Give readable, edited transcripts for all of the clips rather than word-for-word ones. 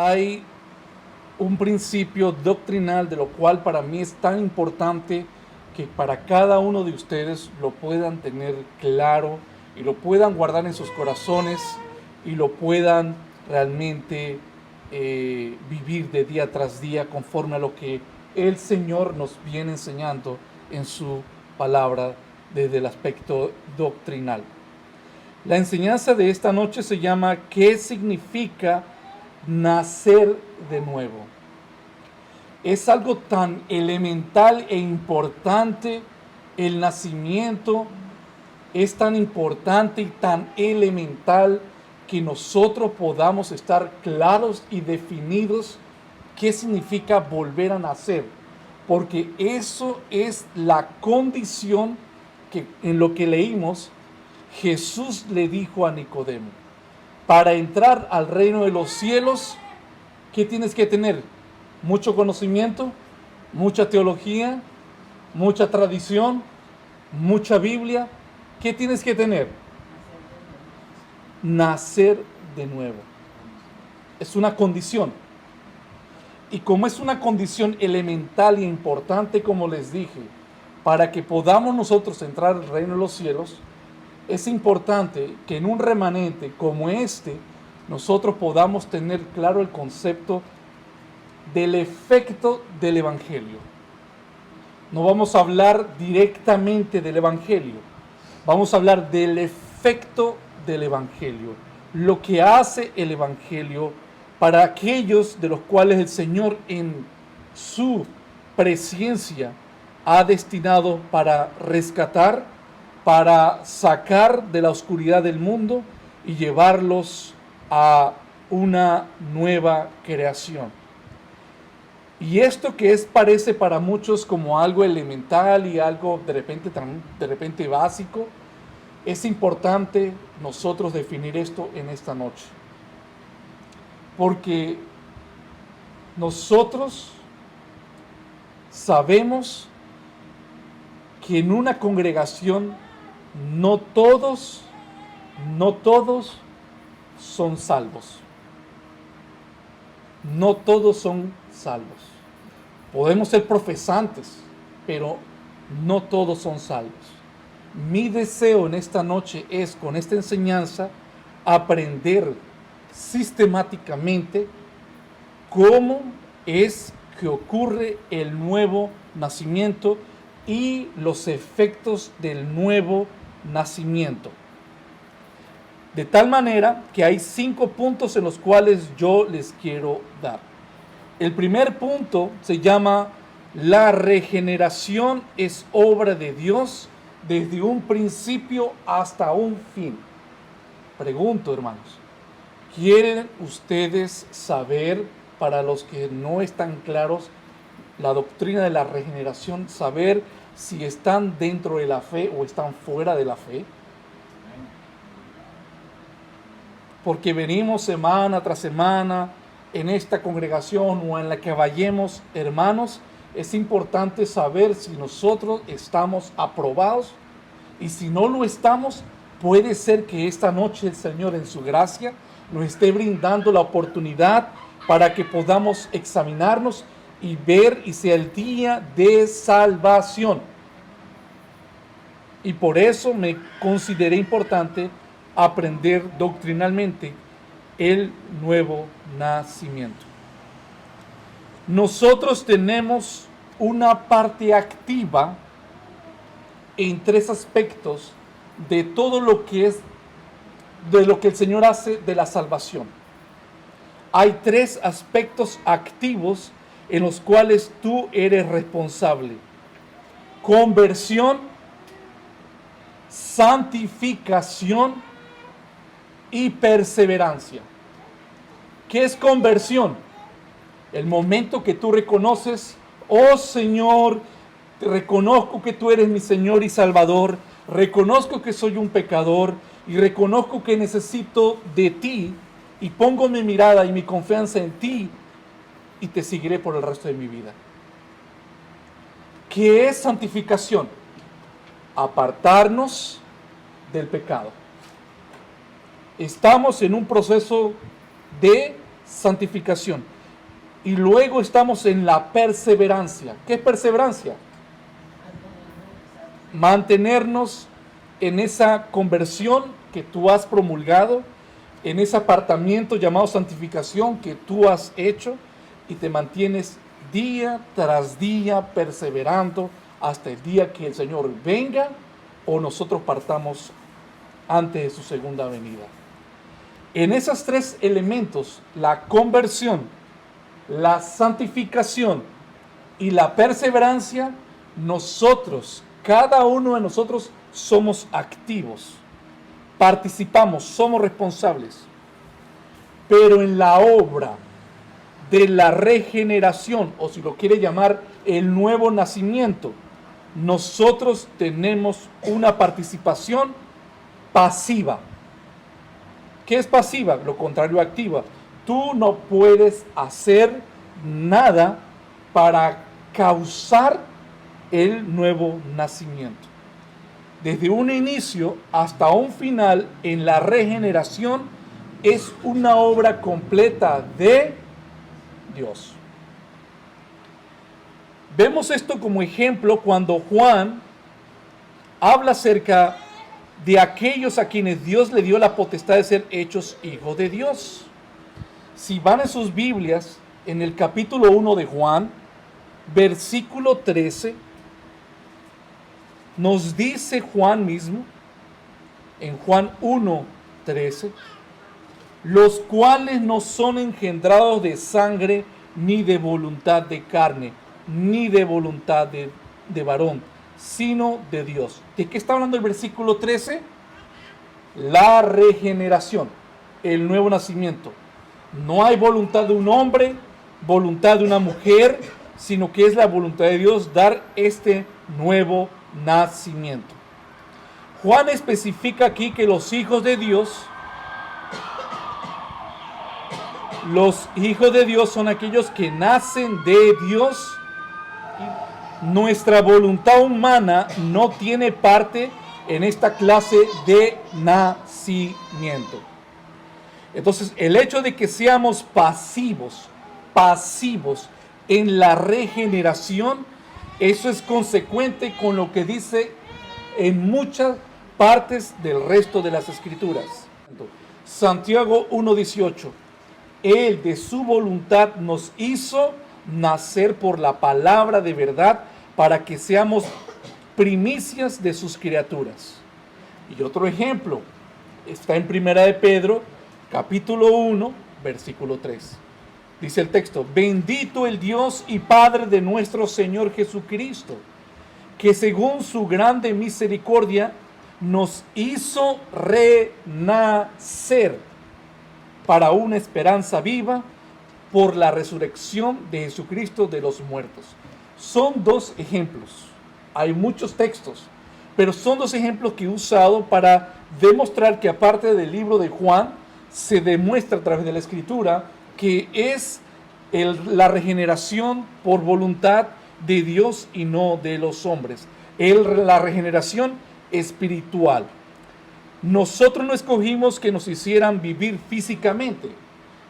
hay un principio doctrinal de lo cual para mí es tan importante que para cada uno de ustedes lo puedan tener claro y lo puedan guardar en sus corazones y lo puedan realmente vivir de día tras día conforme a lo que el Señor nos viene enseñando en su palabra desde el aspecto doctrinal. La enseñanza de esta noche se llama ¿qué significa nacer de nuevo? Es algo tan elemental e importante. El nacimiento es tan importante y tan elemental que nosotros podamos estar claros y definidos qué significa volver a nacer, porque eso es la condición que en lo que leímos Jesús le dijo a Nicodemo: para entrar al reino de los cielos, ¿qué tienes que tener? Mucho conocimiento, mucha teología, mucha tradición, mucha Biblia. ¿Qué tienes que tener? Nacer de nuevo. Es una condición. Y como es una condición elemental e importante, como les dije, para que podamos nosotros entrar al reino de los cielos, es importante que en un remanente como este, nosotros podamos tener claro el concepto del efecto del Evangelio. No vamos a hablar directamente del Evangelio, vamos a hablar del efecto del Evangelio, lo que hace el Evangelio para aquellos de los cuales el Señor en su presciencia ha destinado para rescatar, para sacar de la oscuridad del mundo y llevarlos a una nueva creación. Y esto que parece para muchos como algo elemental y algo de repente básico, es importante nosotros definir esto en esta noche. Porque nosotros sabemos que en una congregación no todos son salvos. No todos son salvos. Podemos ser profesantes, pero no todos son salvos. Mi deseo en esta noche es, con esta enseñanza, aprender sistemáticamente cómo es que ocurre el nuevo nacimiento y los efectos del nuevo nacimiento. De tal manera que hay 5 puntos en los cuales yo les quiero dar. El primer punto se llama: la regeneración es obra de Dios desde un principio hasta un fin. Pregunto, hermanos, ¿quieren ustedes saber, para los que no están claros, la doctrina de la regeneración, saber si están dentro de la fe o están fuera de la fe? Porque venimos semana tras semana en esta congregación o en la que vayamos, hermanos, es importante saber si nosotros estamos aprobados, y si no lo estamos, puede ser que esta noche el Señor en su gracia nos esté brindando la oportunidad para que podamos examinarnos y ver y sea el día de salvación. Y por eso me consideré importante aprender doctrinalmente el nuevo nacimiento. Nosotros tenemos una parte activa en 3 aspectos de todo lo que es, de lo que el Señor hace de la salvación. Hay 3 aspectos activos en los cuales tú eres responsable: conversión, santificación y perseverancia. ¿Qué es conversión? El momento que tú reconoces: oh Señor, te reconozco que tú eres mi Señor y Salvador, reconozco que soy un pecador y reconozco que necesito de ti, y pongo mi mirada y mi confianza en ti y te seguiré por el resto de mi vida. ¿Qué es santificación? Apartarnos del pecado. Estamos en un proceso de santificación. Y luego estamos en la perseverancia. ¿Qué es perseverancia? Mantenernos en esa conversión que tú has promulgado, en ese apartamiento llamado santificación que tú has hecho, y te mantienes día tras día perseverando hasta el día que el Señor venga o nosotros partamos antes de su segunda venida. En esos tres elementos, la conversión, la santificación y la perseverancia, nosotros, cada uno de nosotros somos activos, participamos, somos responsables. Pero en la obra de la regeneración, o si lo quiere llamar el nuevo nacimiento, nosotros tenemos una participación pasiva. ¿Qué es pasiva? Lo contrario a activa. Tú no puedes hacer nada para causar el nuevo nacimiento. Desde un inicio hasta un final en la regeneración es una obra completa de Dios. Vemos esto como ejemplo cuando Juan habla acerca de aquellos a quienes Dios le dio la potestad de ser hechos hijos de Dios. Si van en sus Biblias, en el capítulo 1 de Juan, versículo 13, nos dice Juan mismo, en Juan 1:13, los cuales no son engendrados de sangre, ni de voluntad de carne, ni de voluntad de varón, sino de Dios. ¿De qué está hablando el versículo 13? La regeneración, el nuevo nacimiento. No hay voluntad de un hombre, voluntad de una mujer, sino que es la voluntad de Dios dar este nuevo nacimiento. Juan especifica aquí que los hijos de Dios son aquellos que nacen de Dios. Nuestra voluntad humana no tiene parte en esta clase de nacimiento. Entonces, el hecho de que seamos pasivos en la regeneración, eso es consecuente con lo que dice en muchas partes del resto de las Escrituras. Santiago 1:18, Él de su voluntad nos hizo nacer por la palabra de verdad para que seamos primicias de sus criaturas. Y otro ejemplo está en Primera de Pedro, capítulo 1, versículo 3. Dice el texto: bendito el Dios y Padre de nuestro Señor Jesucristo, que según su grande misericordia nos hizo renacer para una esperanza viva por la resurrección de Jesucristo de los muertos. Son dos ejemplos. Hay muchos textos, pero son dos ejemplos que he usado para demostrar que aparte del libro de Juan, se demuestra a través de la Escritura que es la regeneración por voluntad de Dios y no de los hombres. La regeneración espiritual. Nosotros no escogimos que nos hicieran vivir físicamente.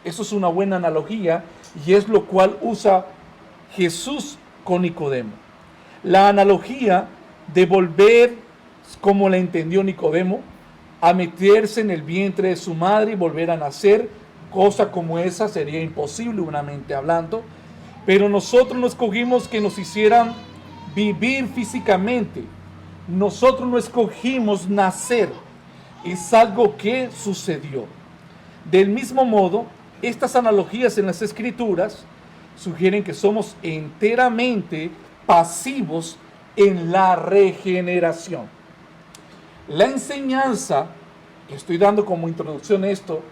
Eso es una buena analogía y es lo cual usa Jesús con Nicodemo. La analogía de volver, como la entendió Nicodemo, a meterse en el vientre de su madre y volver a nacer, cosa como esa sería imposible humanamente hablando, pero nosotros no escogimos que nos hicieran vivir físicamente. Nosotros no escogimos nacer, es algo que sucedió. Del mismo modo, estas analogías en las Escrituras sugieren que somos enteramente pasivos en la regeneración. La enseñanza que estoy dando como introducción a esto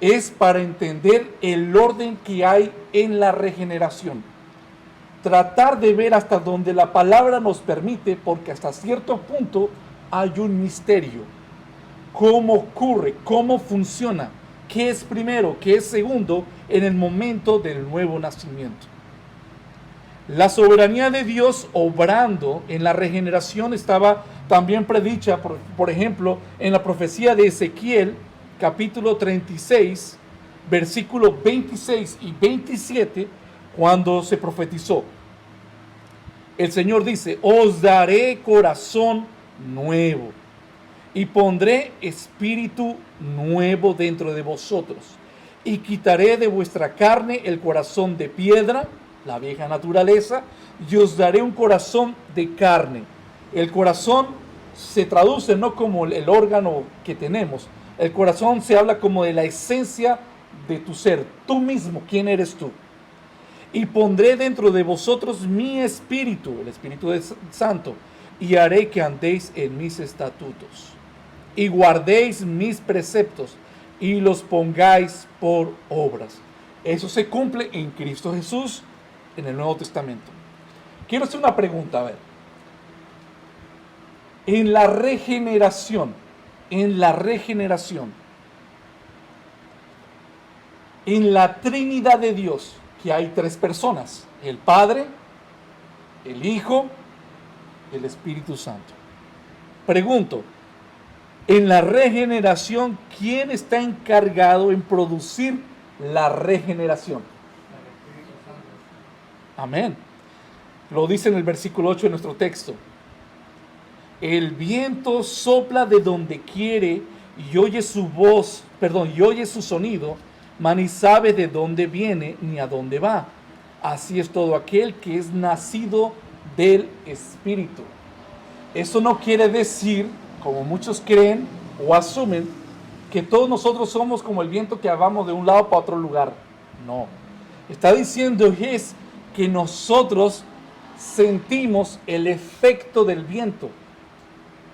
es para entender el orden que hay en la regeneración. Tratar de ver hasta donde la palabra nos permite, porque hasta cierto punto hay un misterio. ¿Cómo ocurre? ¿Cómo funciona? ¿Qué es primero? ¿Qué es segundo en el momento del nuevo nacimiento? La soberanía de Dios obrando en la regeneración estaba también predicha, por ejemplo, en la profecía de Ezequiel, capítulo 36, versículos 26 y 27, cuando se profetizó. El Señor dice: os daré corazón nuevo y pondré espíritu nuevo dentro de vosotros, y quitaré de vuestra carne el corazón de piedra, la vieja naturaleza, y os daré un corazón de carne. El corazón se traduce no como el órgano que tenemos. El corazón se habla como de la esencia de tu ser, tú mismo, ¿quién eres tú? Y pondré dentro de vosotros mi espíritu, el Espíritu Santo, y haré que andéis en mis estatutos, y guardéis mis preceptos, y los pongáis por obras. Eso se cumple en Cristo Jesús, en el Nuevo Testamento. Quiero hacer una pregunta, a ver. En la regeneración, en la Trinidad de Dios, que hay tres personas: el Padre, el Hijo, el Espíritu Santo. Pregunto, en la regeneración, ¿quién está encargado en producir la regeneración? Amén. Lo dice en el versículo 8 de nuestro texto. El viento sopla de donde quiere y oye su voz, y oye su sonido, mas ni sabe de dónde viene ni a dónde va. Así es todo aquel que es nacido del Espíritu. Eso no quiere decir, como muchos creen o asumen, que todos nosotros somos como el viento que vamos de un lado para otro lugar. No. Está diciendo es que nosotros sentimos el efecto del viento,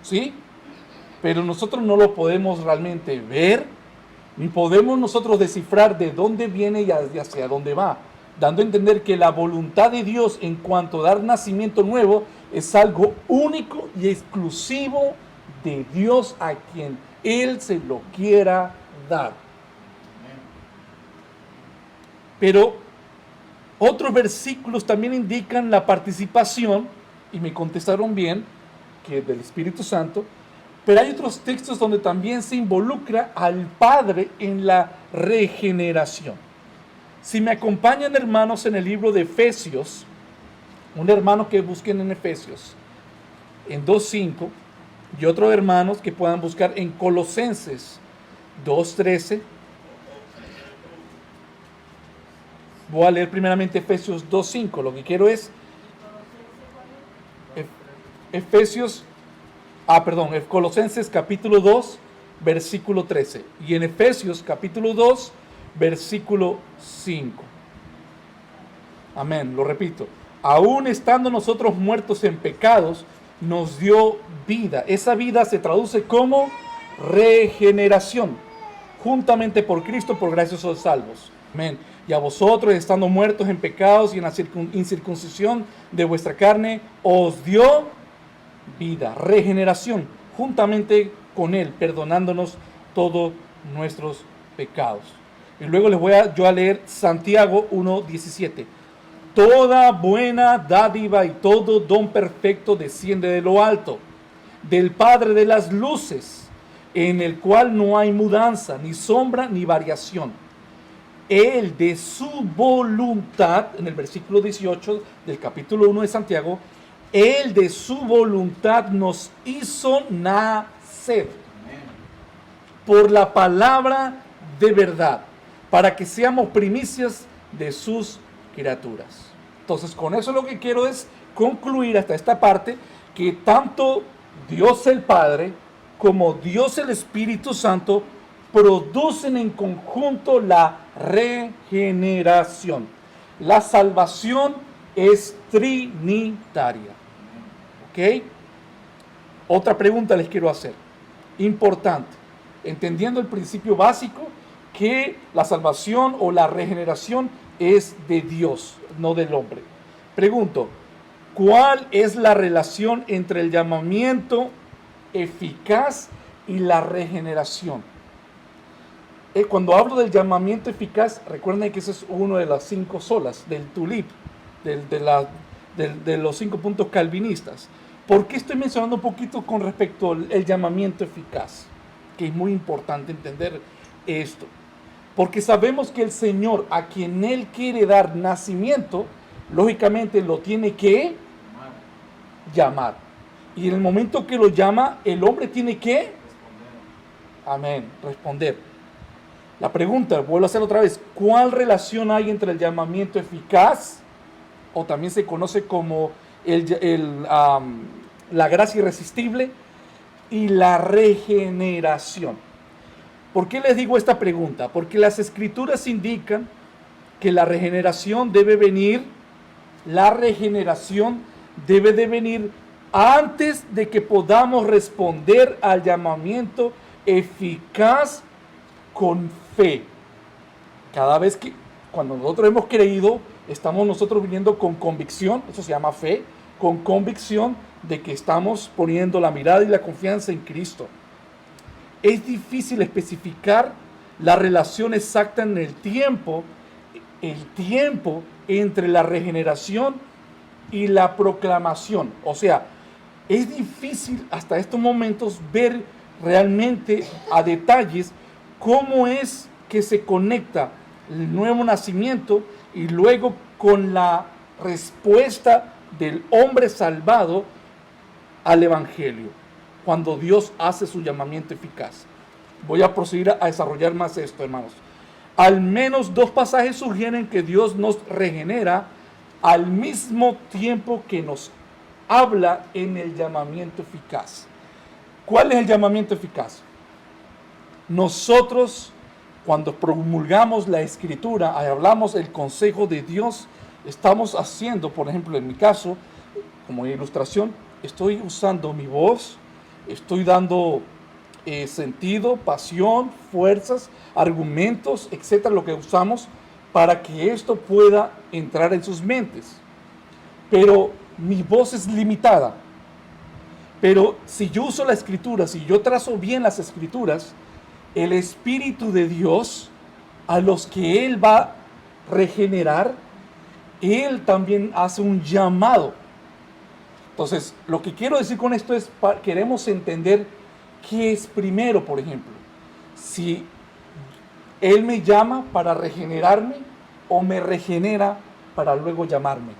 ¿sí? Pero nosotros no lo podemos realmente ver, ni podemos nosotros descifrar de dónde viene y hacia dónde va, dando a entender que la voluntad de Dios en cuanto a dar nacimiento nuevo es algo único y exclusivo de Dios a quien Él se lo quiera dar. Pero otros versículos también indican la participación, y me contestaron bien, que del Espíritu Santo. Pero hay otros textos donde también se involucra al Padre en la regeneración. Si me acompañan, hermanos, en el libro de Efesios, un hermano que busquen en Efesios, en 2.5, y otros hermanos que puedan buscar en Colosenses 2.13. Voy a leer primeramente Efesios 2.5. Lo que quiero es Colosenses capítulo 2, versículo 13. Y en Efesios capítulo 2, versículo 5. Amén, lo repito. Aún estando nosotros muertos en pecados, nos dio vida. Esa vida se traduce como regeneración. Juntamente por Cristo, por gracia sois salvos. Amén. Y a vosotros, estando muertos en pecados y en la incircuncisión de vuestra carne, os dio vida, regeneración, juntamente con Él, perdonándonos todos nuestros pecados. Y luego les voy a leer Santiago 1:17. Toda buena dádiva y todo don perfecto desciende de lo alto, del Padre de las luces, en el cual no hay mudanza, ni sombra, ni variación. Él de su voluntad, en el versículo 18 del capítulo 1 de Santiago, Él de su voluntad nos hizo nacer por la palabra de verdad, para que seamos primicias de sus criaturas. Entonces, con eso lo que quiero es concluir hasta esta parte, que tanto Dios el Padre como Dios el Espíritu Santo producen en conjunto la regeneración. La salvación es trinitaria. ¿Ok? Otra pregunta les quiero hacer, importante, entendiendo el principio básico que la salvación o la regeneración es de Dios, no del hombre. Pregunto, ¿cuál es la relación entre el llamamiento eficaz y la regeneración? Cuando hablo del llamamiento eficaz, recuerden que ese es uno de las 5 solas del tulip, de los 5 puntos calvinistas. ¿Por qué estoy mencionando un poquito con respecto al llamamiento eficaz? Que es muy importante entender esto. Porque sabemos que el Señor, a quien Él quiere dar nacimiento, lógicamente lo tiene que llamar. Y en el momento que lo llama, el hombre tiene que, amén, responder. La pregunta, vuelvo a hacer otra vez, ¿cuál relación hay entre el llamamiento eficaz, o también se conoce como la gracia irresistible, y la regeneración? ¿Por qué les digo esta pregunta? Porque las Escrituras indican que la regeneración debe de venir antes de que podamos responder al llamamiento eficaz con fe. Cada vez que, cuando nosotros hemos creído, estamos nosotros viniendo con convicción, eso se llama fe, con convicción de que estamos poniendo la mirada y la confianza en Cristo. Es difícil especificar la relación exacta en el tiempo entre la regeneración y la proclamación. O sea, es difícil hasta estos momentos ver realmente a detalles cómo es que se conecta el nuevo nacimiento y luego con la respuesta del hombre salvado al Evangelio, cuando Dios hace su llamamiento eficaz. Voy a proseguir a desarrollar más esto, hermanos. Al menos 2 pasajes sugieren que Dios nos regenera al mismo tiempo que nos habla en el llamamiento eficaz. ¿Cuál es el llamamiento eficaz? Nosotros, cuando promulgamos la Escritura, hablamos el consejo de Dios, estamos haciendo, por ejemplo, en mi caso, como ilustración, estoy usando mi voz, estoy dando sentido, pasión, fuerzas, argumentos, etcétera, lo que usamos para que esto pueda entrar en sus mentes. Pero mi voz es limitada. Pero si yo uso la Escritura, si yo trazo bien las Escrituras, el Espíritu de Dios, a los que Él va a regenerar, Él también hace un llamado. Entonces, lo que quiero decir con esto es, queremos entender qué es primero, por ejemplo. Si Él me llama para regenerarme o me regenera para luego llamarme.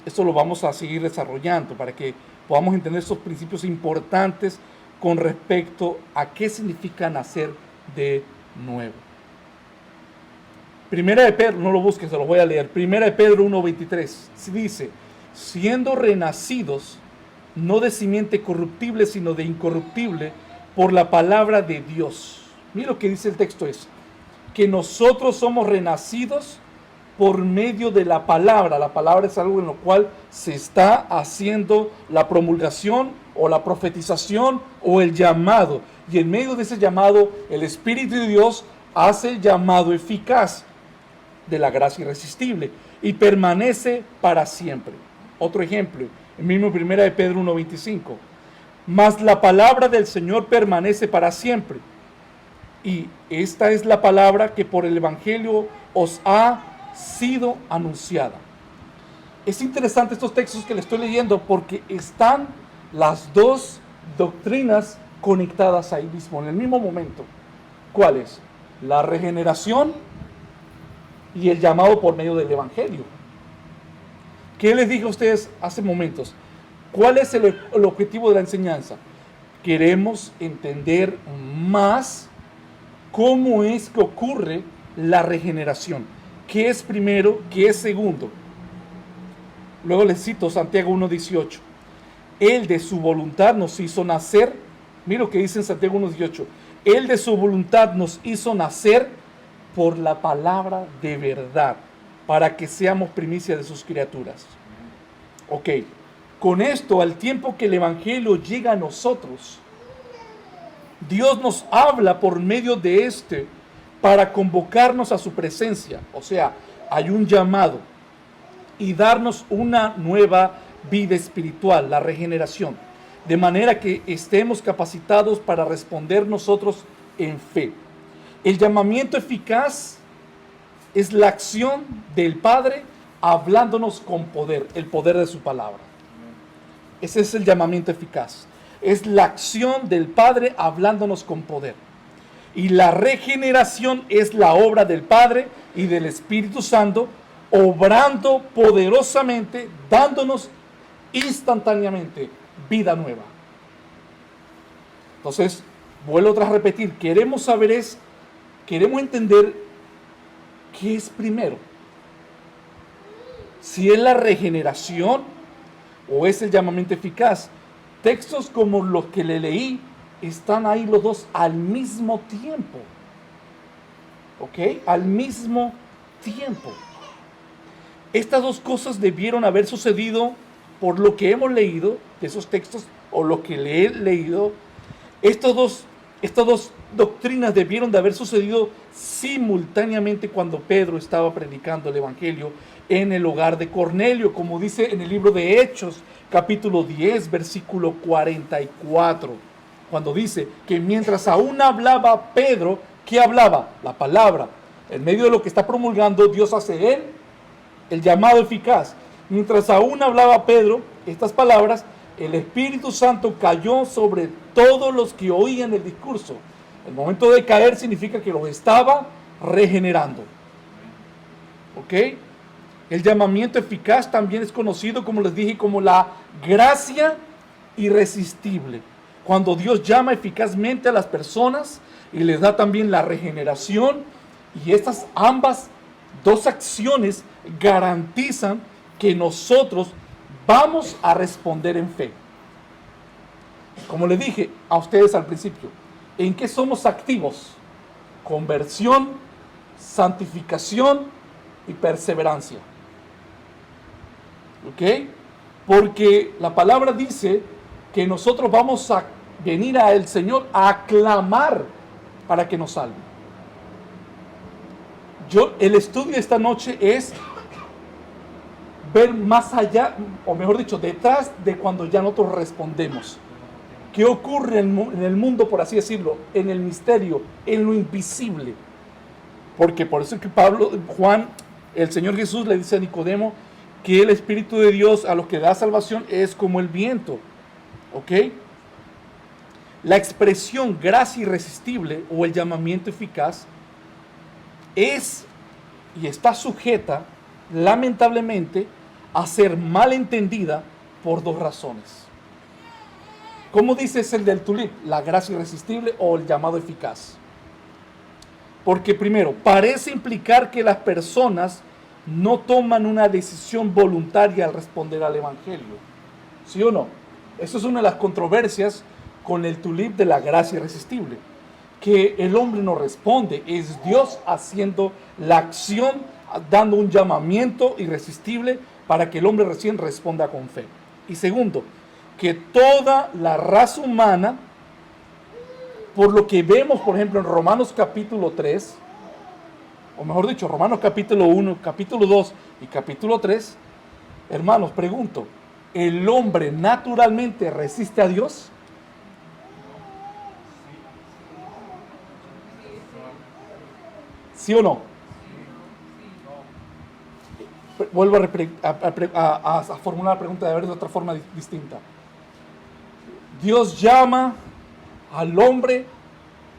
Esto lo vamos a seguir desarrollando para que podamos entender esos principios importantes con respecto a qué significa nacer de nuevo. Primera de Pedro, no lo busques, se lo voy a leer. Primera de Pedro 1:23 dice: siendo renacidos, no de simiente corruptible, sino de incorruptible, por la palabra de Dios. Mira lo que dice el texto, es que nosotros somos renacidos por medio de la palabra. La palabra es algo en lo cual se está haciendo la promulgación o la profetización o el llamado. Y en medio de ese llamado, el Espíritu de Dios hace el llamado eficaz de la gracia irresistible y permanece para siempre. Otro ejemplo, el mismo Primera de Pedro 1:25. Mas la palabra del Señor permanece para siempre. Y esta es la palabra que por el Evangelio os ha sido anunciada. Es interesante estos textos que le estoy leyendo porque están las dos doctrinas conectadas ahí mismo, en el mismo momento. ¿Cuáles? La regeneración y el llamado por medio del Evangelio. ¿Qué les dije a ustedes hace momentos? ¿Cuál es el objetivo de la enseñanza? Queremos entender más cómo es que ocurre la regeneración. ¿Qué es primero? ¿Qué es segundo? Luego les cito Santiago 1:18. Él de su voluntad nos hizo nacer. Mira lo que dice en Santiago 1:18. Él de su voluntad nos hizo nacer por la palabra de verdad, para que seamos primicia de sus criaturas. Ok, con esto, al tiempo que el Evangelio llega a nosotros, Dios nos habla por medio de este para convocarnos a su presencia. O sea, hay un llamado y darnos una nueva vida espiritual, la regeneración, de manera que estemos capacitados para responder nosotros en fe. El llamamiento eficaz es la acción del Padre hablándonos con poder, el poder de su palabra. Ese es el llamamiento eficaz. Es la acción del Padre hablándonos con poder. Y la regeneración es la obra del Padre y del Espíritu Santo, obrando poderosamente, dándonos instantáneamente vida nueva. Entonces, vuelvo otra vez a repetir, queremos entender qué es primero. Si es la regeneración o es el llamamiento eficaz. Textos como los que le leí están ahí los dos al mismo tiempo. ¿Ok? Al mismo tiempo. Estas dos cosas debieron haber sucedido por lo que hemos leído de esos textos o lo que le he leído. Estas dos doctrinas debieron de haber sucedido simultáneamente cuando Pedro estaba predicando el Evangelio en el hogar de Cornelio, como dice en el libro de Hechos, capítulo 10, versículo 44, cuando dice que mientras aún hablaba Pedro, ¿qué hablaba? La palabra. En medio de lo que está promulgando, Dios hace él el llamado eficaz. Mientras aún hablaba Pedro estas palabras, el Espíritu Santo cayó sobre todos los que oían el discurso. El momento de caer significa que los estaba regenerando. ¿Ok? El llamamiento eficaz también es conocido, como les dije, como la gracia irresistible. Cuando Dios llama eficazmente a las personas y les da también la regeneración, y estas ambas dos acciones garantizan que nosotros vamos a responder en fe. Como les dije a ustedes al principio, ¿en qué somos activos? Conversión, santificación y perseverancia. ¿Ok? Porque la palabra dice que nosotros vamos a venir al Señor a clamar para que nos salve. El estudio de esta noche es ver más allá, o mejor dicho, detrás de cuando ya nosotros respondemos. ¿Qué ocurre en el mundo, por así decirlo, en el misterio, en lo invisible? Porque por eso es que Juan, el Señor Jesús le dice a Nicodemo que el Espíritu de Dios a los que da salvación es como el viento. ¿Ok? La expresión gracia irresistible o el llamamiento eficaz es y está sujeta, lamentablemente, a ser mal entendida por dos razones. ¿Cómo dices el del tulip? La gracia irresistible o el llamado eficaz. Porque primero, parece implicar que las personas no toman una decisión voluntaria al responder al Evangelio. ¿Sí o no? Eso es una de las controversias con el tulip de la gracia irresistible. Que el hombre no responde, es Dios haciendo la acción, dando un llamamiento irresistible para que el hombre recién responda con fe. Y segundo, que toda la raza humana, por lo que vemos, por ejemplo, en Romanos capítulo 3, o mejor dicho, Romanos capítulo 1, capítulo 2 y capítulo 3, hermanos, pregunto, ¿el hombre naturalmente resiste a Dios? ¿Sí o no? Vuelvo a formular la pregunta de otra forma distinta. Dios llama al hombre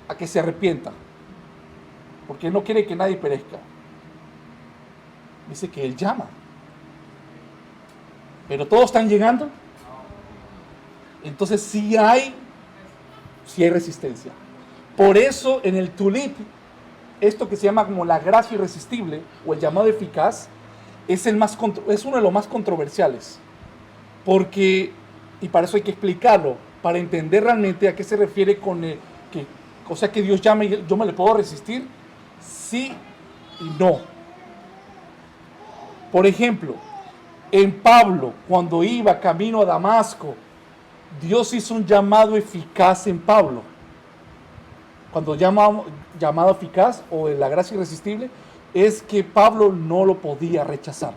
a que se arrepienta, porque no quiere que nadie perezca. Dice que Él llama. Pero todos están llegando. Entonces sí hay resistencia. Por eso en el tulip, esto que se llama como la gracia irresistible o el llamado eficaz, es uno de los más controversiales. Porque, y para eso hay que explicarlo, para entender realmente a qué se refiere con que Dios llama y yo me le puedo resistir, sí y no. Por ejemplo, en Pablo, cuando iba camino a Damasco, Dios hizo un llamado eficaz en Pablo. Cuando llamado eficaz o de la gracia irresistible, es que Pablo no lo podía rechazar.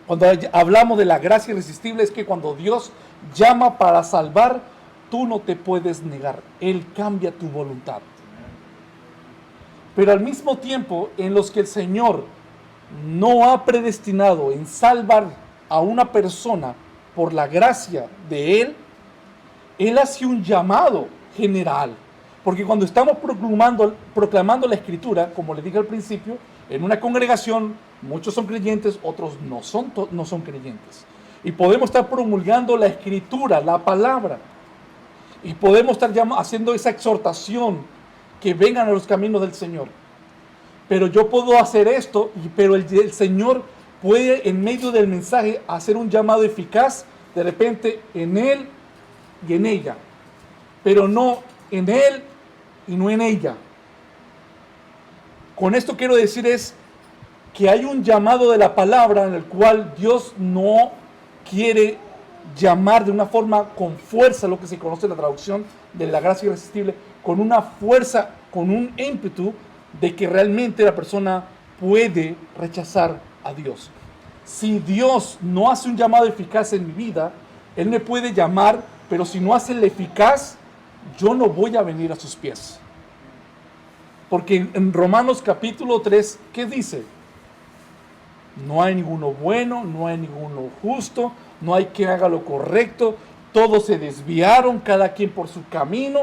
Cuando hablamos de la gracia irresistible, es que cuando Dios llama para salvar, tú no te puedes negar. Él cambia tu voluntad. Pero al mismo tiempo, en los que el Señor no ha predestinado en salvar a una persona por la gracia de Él, Él hace un llamado general. Porque cuando estamos proclamando la Escritura, como les dije al principio, en una congregación, muchos son creyentes, otros no son creyentes. Y podemos estar promulgando la Escritura, la palabra. Y podemos estar haciendo esa exhortación que vengan a los caminos del Señor. Pero yo puedo hacer esto, pero el Señor puede en medio del mensaje hacer un llamado eficaz de repente en él y en ella. Pero no en él y no en ella. Con esto quiero decir es que hay un llamado de la palabra en el cual Dios no quiere llamar de una forma con fuerza, lo que se conoce en la traducción de la gracia irresistible, con una fuerza, con un ímpetu de que realmente la persona puede rechazar a Dios. Si Dios no hace un llamado eficaz en mi vida, Él me puede llamar, pero si no hace el eficaz, yo no voy a venir a sus pies. Porque en Romanos capítulo 3, ¿qué dice? No hay ninguno bueno, no hay ninguno justo, no hay quien haga lo correcto, todos se desviaron, cada quien por su camino,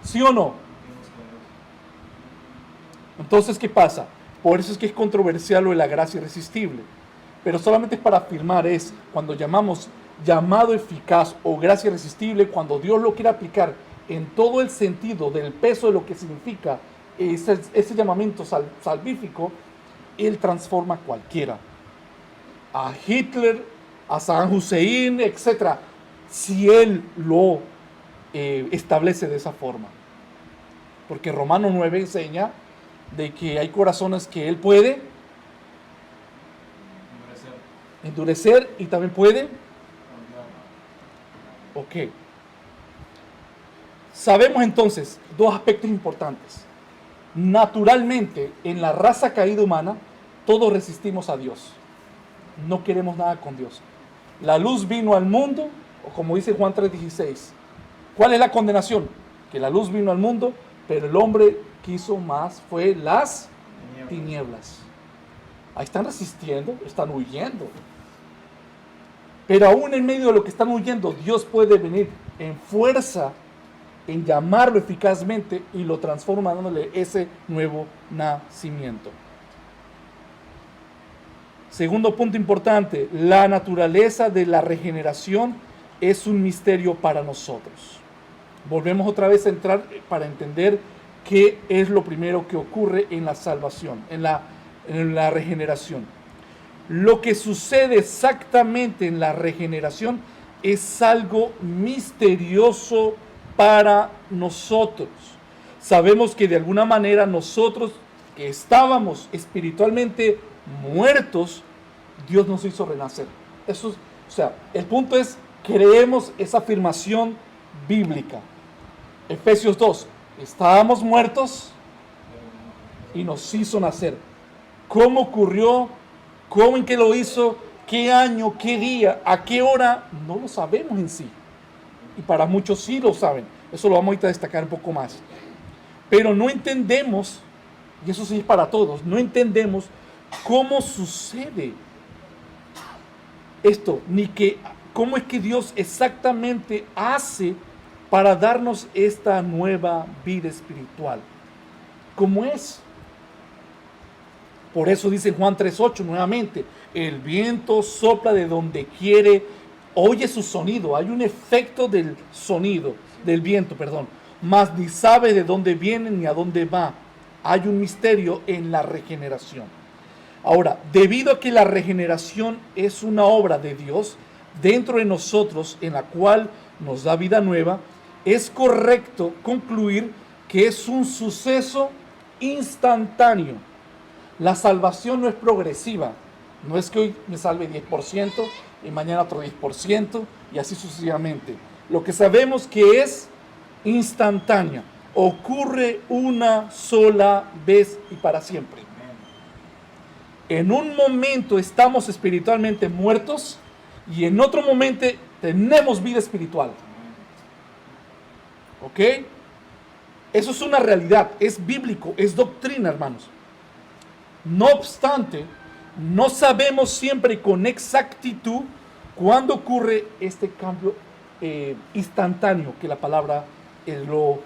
¿sí o no? Entonces, ¿qué pasa? Por eso es que es controversial lo de la gracia irresistible. Pero solamente es para afirmar, es cuando llamamos llamado eficaz o gracia irresistible, cuando Dios lo quiere aplicar en todo el sentido del peso de lo que significa ese llamamiento salvífico, Él transforma a cualquiera. A Hitler, a Saddam Hussein, etc. Si Él lo establece de esa forma. Porque Romano 9 enseña de que hay corazones que Él puede endurecer y también puede. Ok. Sabemos entonces dos aspectos importantes. Naturalmente, en la raza caída humana, todos resistimos a Dios. No queremos nada con Dios. La luz vino al mundo, o como dice Juan 3:16. ¿Cuál es la condenación? Que la luz vino al mundo, pero el hombre quiso más, fue las tinieblas. Ahí están resistiendo, están huyendo. Pero aún en medio de lo que están huyendo, Dios puede venir en fuerza, en llamarlo eficazmente y lo transforma dándole ese nuevo nacimiento. Segundo punto importante, la naturaleza de la regeneración es un misterio para nosotros. Volvemos otra vez a entrar para entender qué es lo primero que ocurre en la salvación, en la regeneración. Lo que sucede exactamente en la regeneración es algo misterioso para nosotros. Sabemos que de alguna manera nosotros que estábamos espiritualmente muertos, Dios nos hizo renacer. Eso, el punto es, creemos esa afirmación bíblica. Efesios 2, estábamos muertos y nos hizo nacer. ¿Cómo ocurrió? ¿Cómo en qué lo hizo? ¿Qué año? ¿Qué día? ¿A qué hora? No lo sabemos en sí. Y para muchos sí lo saben. Eso lo vamos ahorita a destacar un poco más. Pero no entendemos, y eso sí es para todos, no entendemos cómo sucede esto, ni cómo es que Dios exactamente hace para darnos esta nueva vida espiritual. ¿Cómo es? Por eso dice Juan 3:8 nuevamente, el viento sopla de donde quiere, oye su sonido, hay un efecto del sonido, del viento, mas ni sabe de dónde viene ni a dónde va. Hay un misterio en la regeneración. Ahora, debido a que la regeneración es una obra de Dios dentro de nosotros, en la cual nos da vida nueva, es correcto concluir que es un suceso instantáneo. La salvación no es progresiva. No es que hoy me salve 10% y mañana otro 10% y así sucesivamente. Lo que sabemos que es instantánea. Ocurre una sola vez y para siempre. En un momento estamos espiritualmente muertos y en otro momento tenemos vida espiritual. ¿Ok? Eso es una realidad, es bíblico, es doctrina, hermanos. No obstante, no sabemos siempre con exactitud cuándo ocurre este cambio instantáneo que la palabra lo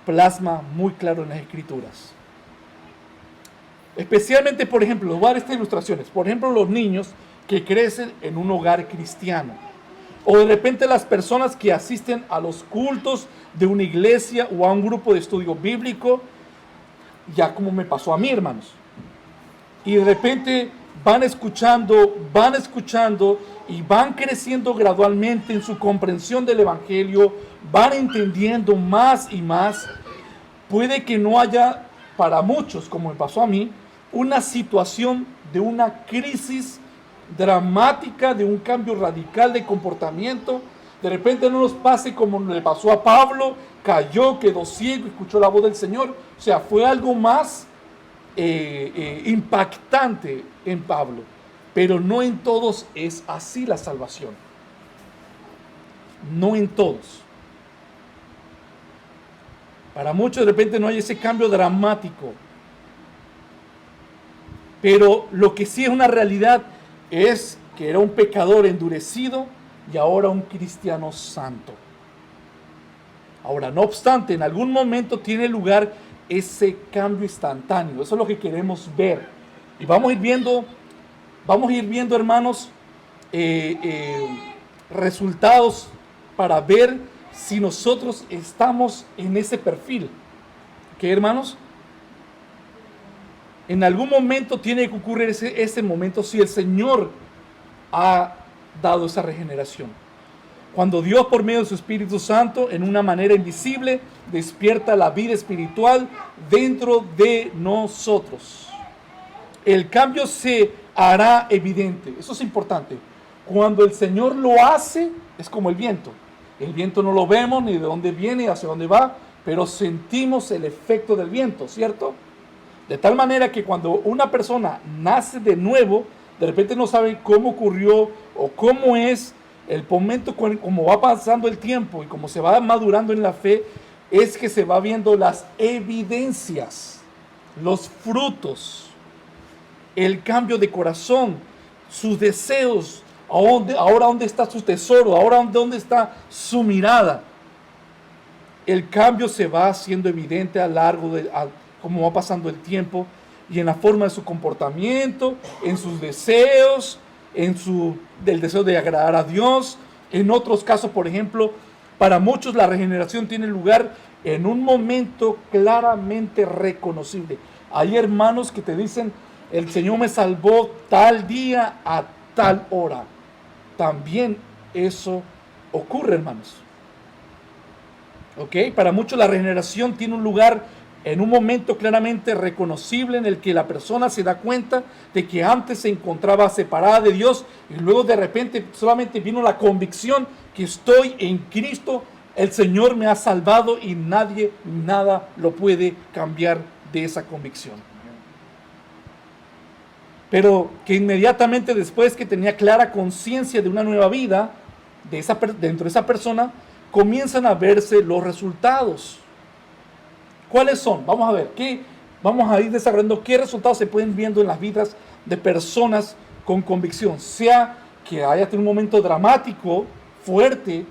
plasma muy claro en las Escrituras. Especialmente, por ejemplo, les voy a dar estas ilustraciones. Por ejemplo, los niños que crecen en un hogar cristiano. O de repente las personas que asisten a los cultos de una iglesia o a un grupo de estudio bíblico, ya como me pasó a mí, hermanos. Y de repente van escuchando y van creciendo gradualmente en su comprensión del Evangelio, van entendiendo más y más. Puede que no haya para muchos, como me pasó a mí, una situación de una crisis dramática, de un cambio radical de comportamiento. De repente no nos pase como le pasó a Pablo, cayó, quedó ciego, escuchó la voz del Señor. O sea, fue algo más impactante en Pablo. Pero no en todos es así la salvación. No en todos. Para muchos de repente no hay ese cambio dramático. Pero lo que sí es una realidad es que era un pecador endurecido y ahora un cristiano santo. Ahora, no obstante, en algún momento tiene lugar ese cambio instantáneo. Eso es lo que queremos ver. Y vamos a ir viendo, hermanos, resultados para ver si nosotros estamos en ese perfil. ¿Qué, hermanos? En algún momento tiene que ocurrir ese momento si el Señor ha dado esa regeneración. Cuando Dios, por medio de su Espíritu Santo, en una manera invisible, despierta la vida espiritual dentro de nosotros. El cambio se hará evidente. Eso es importante. Cuando el Señor lo hace, es como el viento. El viento no lo vemos ni de dónde viene, hacia dónde va, pero sentimos el efecto del viento, ¿cierto? De tal manera que cuando una persona nace de nuevo, de repente no sabe cómo ocurrió o cómo es el momento, como va pasando el tiempo y como se va madurando en la fe, es que se va viendo las evidencias, los frutos, el cambio de corazón, sus deseos, ahora dónde está su tesoro, ahora dónde está su mirada. El cambio se va haciendo evidente como va pasando el tiempo y en la forma de su comportamiento, en sus deseos, del deseo de agradar a Dios. En otros casos, por ejemplo, para muchos la regeneración tiene lugar en un momento claramente reconocible. Hay hermanos que te dicen, el Señor me salvó tal día a tal hora. También eso ocurre, hermanos. ¿Ok? Para muchos la regeneración tiene un lugar en un momento claramente reconocible en el que la persona se da cuenta de que antes se encontraba separada de Dios y luego de repente solamente vino la convicción que estoy en Cristo, el Señor me ha salvado y nadie, nada lo puede cambiar de esa convicción. Pero que inmediatamente después que tenía clara conciencia de una nueva vida dentro de esa persona, comienzan a verse los resultados. ¿Cuáles son? Vamos a ver, vamos a ir desarrollando qué resultados se pueden viendo en las vidas de personas con convicción, sea que haya tenido un momento dramático, fuerte,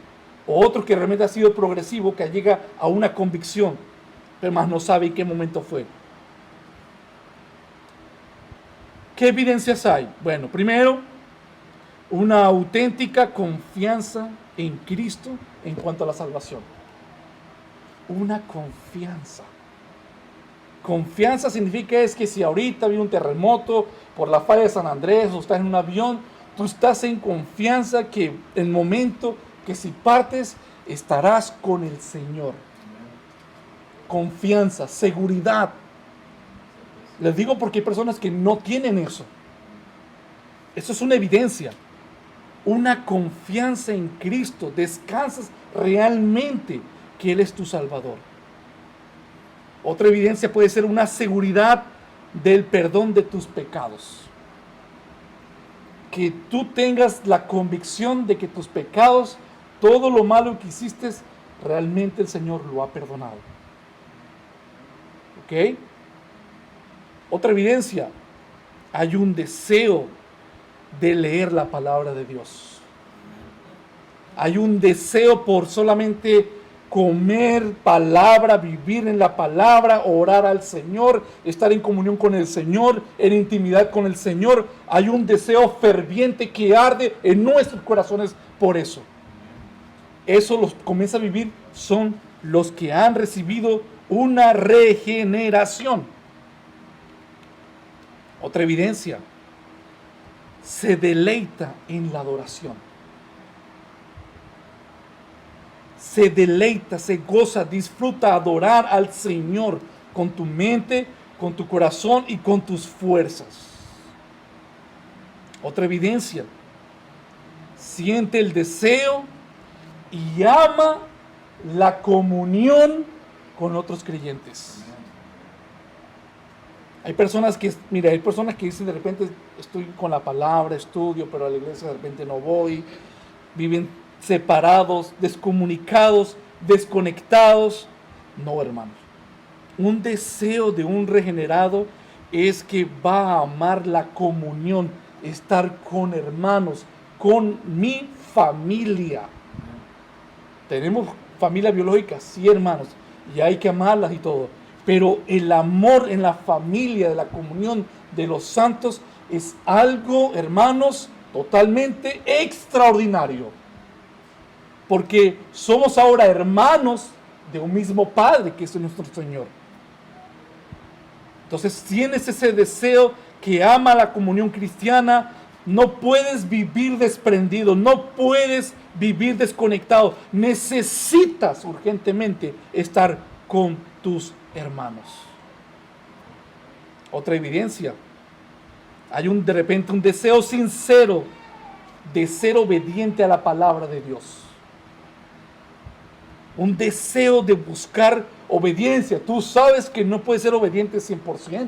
o otro que realmente ha sido progresivo, que llega a una convicción, pero más no sabe en qué momento fue. ¿Qué evidencias hay? Bueno, primero, una auténtica confianza en Cristo en cuanto a la salvación. Una confianza. Confianza significa es que si ahorita viene un terremoto por la falla de San Andrés o estás en un avión, tú estás en confianza que el momento que si partes estarás con el Señor. Confianza, seguridad. Les digo porque hay personas que no tienen eso. Eso es una evidencia. Una confianza en Cristo. Descansas realmente que Él es tu Salvador. Otra evidencia puede ser una seguridad del perdón de tus pecados. Que tú tengas la convicción de que tus pecados, todo lo malo que hiciste, realmente el Señor lo ha perdonado. ¿Ok? Otra evidencia, hay un deseo de leer la palabra de Dios. Hay un deseo por solamente comer palabra, vivir en la palabra, orar al Señor, estar en comunión con el Señor, en intimidad con el Señor. Hay un deseo ferviente que arde en nuestros corazones por eso. Eso los comienza a vivir son los que han recibido una regeneración. Otra evidencia, se deleita en la adoración. Se deleita, se goza, disfruta adorar al Señor con tu mente, con tu corazón y con tus fuerzas. Otra evidencia, siente el deseo y ama la comunión con otros creyentes. Hay personas que dicen de repente estoy con la palabra, estudio, pero a la iglesia de repente no voy. Viven separados, descomunicados, desconectados. No, hermanos. Un deseo de un regenerado es que va a amar la comunión, estar con hermanos, con mi familia. Tenemos familia biológica, sí, hermanos, y hay que amarlas y todo. Pero el amor en la familia, de la comunión de los santos, es algo, hermanos, totalmente extraordinario. Porque somos ahora hermanos de un mismo Padre, que es nuestro Señor. Entonces, tienes ese deseo que ama la comunión cristiana, no puedes vivir desprendido, no puedes vivir desconectado. Necesitas urgentemente estar con tus hermanos. Otra evidencia, hay de repente un deseo sincero de ser obediente a la palabra de Dios. Un deseo de buscar obediencia. Tú sabes que no puedes ser obediente 100%,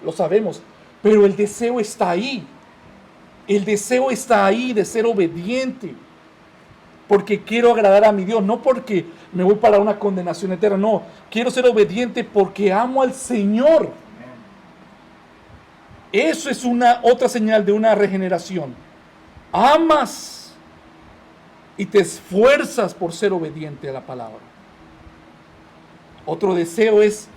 lo sabemos, pero el deseo está ahí. El deseo está ahí de ser obediente, porque quiero agradar a mi Dios, no porque me voy para una condenación eterna, no, quiero ser obediente porque amo al Señor. Eso es otra señal de una regeneración. Amas y te esfuerzas por ser obediente a la palabra. Otro deseo es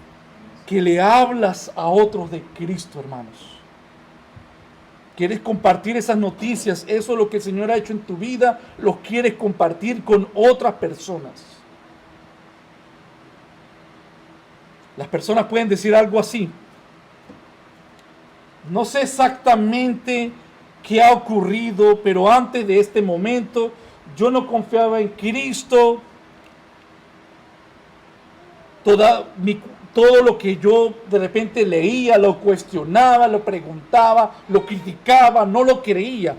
que le hablas a otros de Cristo, hermanos. Quieres compartir esas noticias, eso es lo que el Señor ha hecho en tu vida, lo quieres compartir con otras personas. Las personas pueden decir algo así: no sé exactamente qué ha ocurrido, pero antes de este momento yo no confiaba en Cristo. Todo lo que yo de repente leía, lo cuestionaba, lo preguntaba, lo criticaba, no lo creía.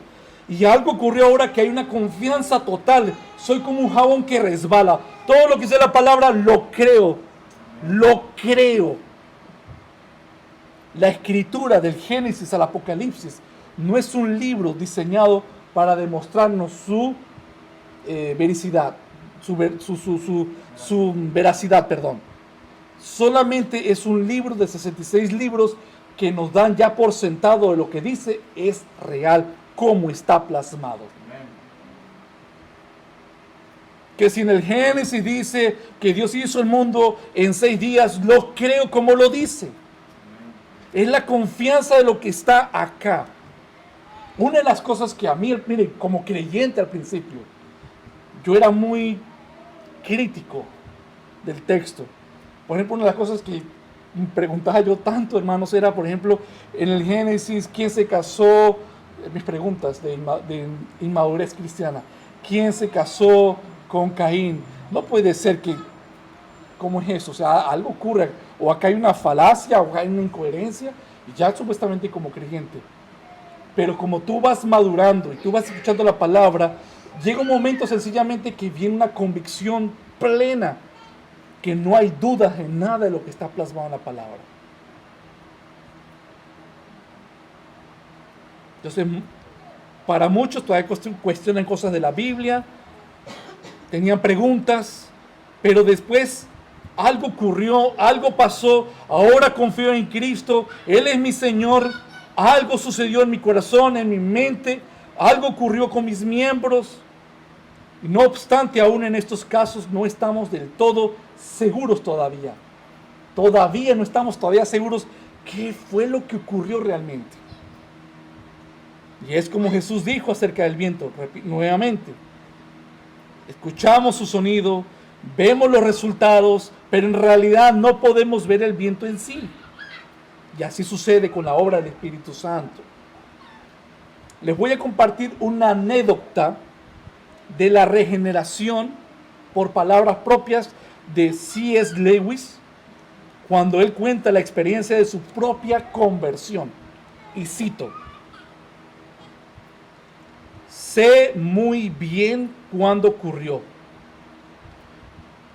Y algo ocurrió ahora que hay una confianza total. Soy como un jabón que resbala. Todo lo que dice la palabra lo creo. Lo creo. La escritura del Génesis al Apocalipsis no es un libro diseñado para demostrarnos su veracidad, su veracidad, perdón. Solamente es un libro de 66 libros que nos dan ya por sentado de lo que dice es real, como está plasmado. Que si en el Génesis dice que Dios hizo el mundo en 6 días, lo creo como lo dice. Es la confianza de lo que está acá. Una de las cosas que a mí, miren, como creyente al principio, yo era muy crítico del texto. Por ejemplo, una de las cosas que me preguntaba yo tanto, hermanos, era, por ejemplo, en el Génesis, ¿quién se casó? Mis preguntas de inmadurez cristiana. ¿Quién se casó con Caín? No puede ser que, ¿cómo es eso? O sea, algo ocurre, o acá hay una falacia, o acá hay una incoherencia, y ya supuestamente como creyente. Pero como tú vas madurando y tú vas escuchando la palabra, llega un momento sencillamente que viene una convicción plena, que no hay dudas en nada de lo que está plasmado en la palabra. Entonces, para muchos todavía cuestionan cosas de la Biblia, tenían preguntas, pero después algo ocurrió, algo pasó, ahora confío en Cristo, Él es mi Señor, algo sucedió en mi corazón, en mi mente, algo ocurrió con mis miembros, No obstante, aún en estos casos no estamos del todo seguros todavía. Todavía no estamos seguros qué fue lo que ocurrió realmente. Y es como Jesús dijo acerca del viento, nuevamente. Escuchamos su sonido, vemos los resultados, pero en realidad no podemos ver el viento en sí. Y así sucede con la obra del Espíritu Santo. Les voy a compartir una anécdota de la regeneración por palabras propias de C.S. Lewis, cuando él cuenta la experiencia de su propia conversión. Y cito: sé muy bien cuándo ocurrió,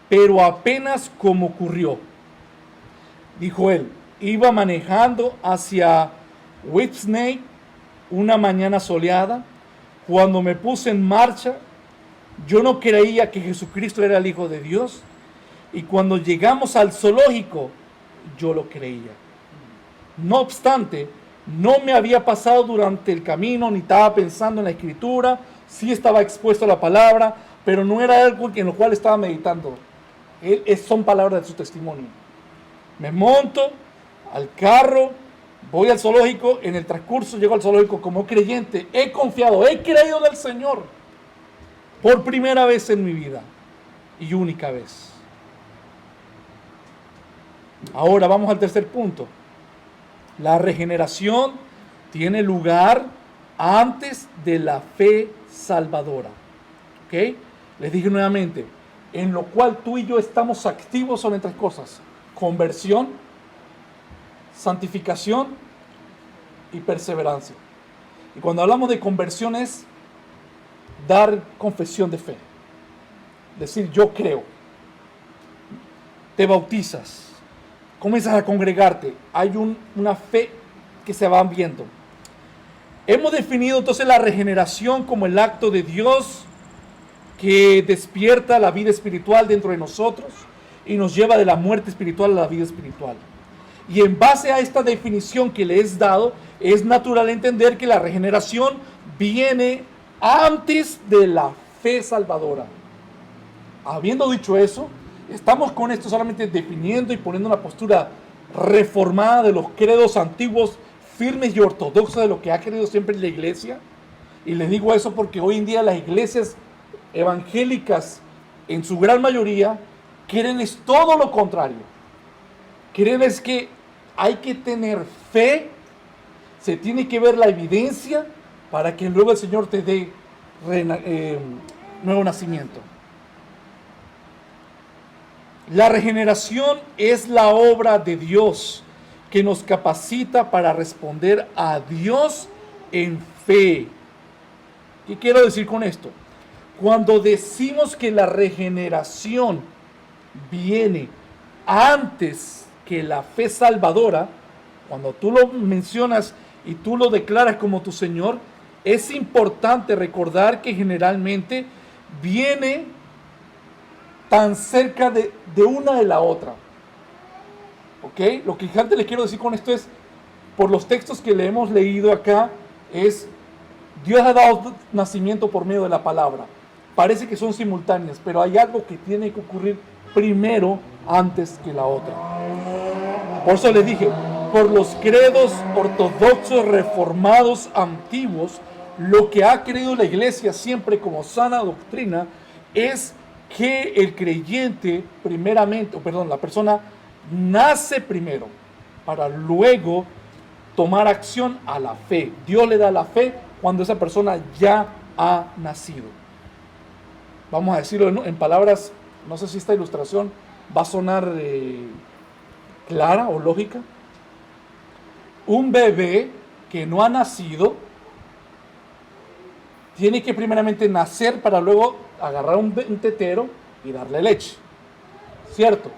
pero apenas como ocurrió. Dijo él, iba manejando hacia Whitney una mañana soleada. Cuando me puse en marcha, yo no creía que Jesucristo era el Hijo de Dios. Y cuando llegamos al zoológico, yo lo creía. No obstante, no me había pasado durante el camino, ni estaba pensando en la Escritura. Sí estaba expuesto a la palabra, pero no era algo en lo cual estaba meditando. Son palabras de su testimonio. Me monto al carro, voy al zoológico. En el transcurso llego al zoológico como creyente. He confiado, he creído en el Señor por primera vez en mi vida y única vez. Ahora vamos al tercer punto. La regeneración tiene lugar antes de la fe salvadora. ¿Ok? Les dije nuevamente, en lo cual tú y yo estamos activos son en tres cosas: conversión, santificación y perseverancia. Y cuando hablamos de conversión es dar confesión de fe. Decir, yo creo. Te bautizas. Comienzas a congregarte. Hay una fe que se va viendo. Hemos definido entonces la regeneración como el acto de Dios que despierta la vida espiritual dentro de nosotros y nos lleva de la muerte espiritual a la vida espiritual. Y en base a esta definición que le es dado, es natural entender que la regeneración viene antes de la fe salvadora. Habiendo dicho eso, estamos con esto solamente definiendo y poniendo una postura reformada de los credos antiguos, firmes y ortodoxos de lo que ha creído siempre la iglesia. Y les digo eso porque hoy en día las iglesias evangélicas, en su gran mayoría, quieren es todo lo contrario. Quieren es que hay que tener fe, se tiene que ver la evidencia para que luego el Señor te dé nuevo nacimiento. La regeneración es la obra de Dios que nos capacita para responder a Dios en fe. ¿Qué quiero decir con esto? Cuando decimos que la regeneración viene antes que la fe salvadora, cuando tú lo mencionas y tú lo declaras como tu Señor, es importante recordar que generalmente viene tan cerca de una de la otra. ¿Ok? Lo que antes les quiero decir con esto es, por los textos que le hemos leído acá, es Dios ha dado nacimiento por medio de la palabra. Parece que son simultáneas, pero hay algo que tiene que ocurrir primero antes que la otra. Por eso les dije, por los credos ortodoxos reformados antiguos, lo que ha creído la iglesia siempre como sana doctrina es que el creyente primeramente, la persona nace primero para luego tomar acción a la fe. Dios le da la fe cuando esa persona ya ha nacido. Vamos a decirlo en palabras, no sé si esta ilustración va a sonar clara o lógica. Un bebé que no ha nacido tiene que primeramente nacer para luego agarrar un tetero y darle leche, ¿cierto?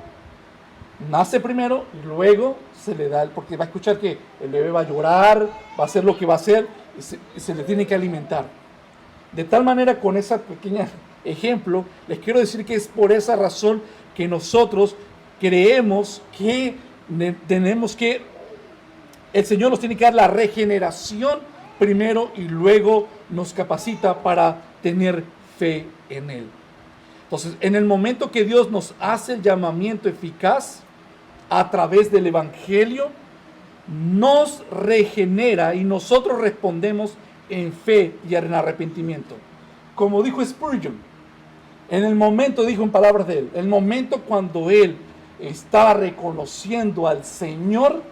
Nace primero y luego se le da, porque va a escuchar que el bebé va a llorar, va a hacer lo que va a hacer y se le tiene que alimentar. De tal manera, con ese pequeño ejemplo, les quiero decir que es por esa razón que nosotros creemos que el Señor nos tiene que dar la regeneración primero y luego nos capacita para tener fe en Él. Entonces, en el momento que Dios nos hace el llamamiento eficaz a través del Evangelio, nos regenera y nosotros respondemos en fe y en arrepentimiento. Como dijo Spurgeon, en el momento, dijo en palabras de él, el momento cuando él estaba reconociendo al Señor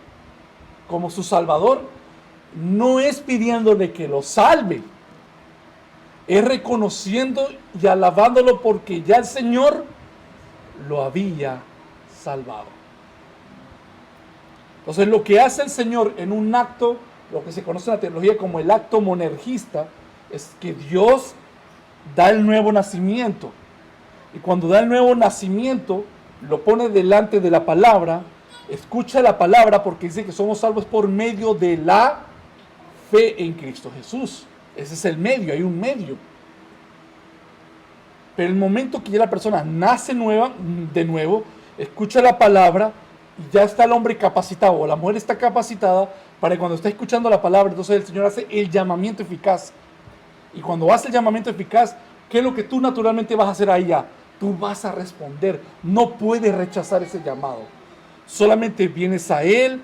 como su Salvador, no es pidiéndole que lo salve, es reconociendo y alabándolo porque ya el Señor lo había salvado. Entonces, lo que hace el Señor en un acto, lo que se conoce en la teología como el acto monergista, es que Dios da el nuevo nacimiento. Y cuando da el nuevo nacimiento, lo pone delante de la palabra, escucha la palabra porque dice que somos salvos por medio de la fe en Cristo Jesús. Ese es el medio, hay un medio. Pero el momento que ya la persona nace de nuevo, escucha la palabra y ya está el hombre capacitado o la mujer está capacitada para que cuando está escuchando la palabra, entonces el Señor hace el llamamiento eficaz. Y cuando hace el llamamiento eficaz, ¿qué es lo que tú naturalmente vas a hacer ahí ya? Tú vas a responder. No puedes rechazar ese llamado. Solamente vienes a Él,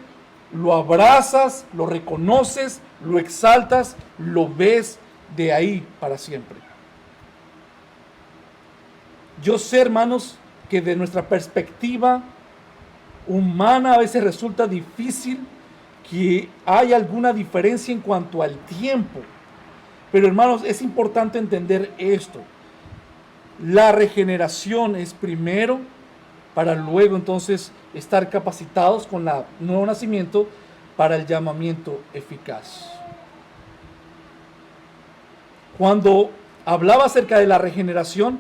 lo abrazas, lo reconoces, lo exaltas, lo ves de ahí para siempre. Yo sé, hermanos, que de nuestra perspectiva humana a veces resulta difícil que haya alguna diferencia en cuanto al tiempo. Pero, hermanos, es importante entender esto. La regeneración es primero para luego entonces estar capacitados con el nuevo nacimiento para el llamamiento eficaz. Cuando hablaba acerca de la regeneración,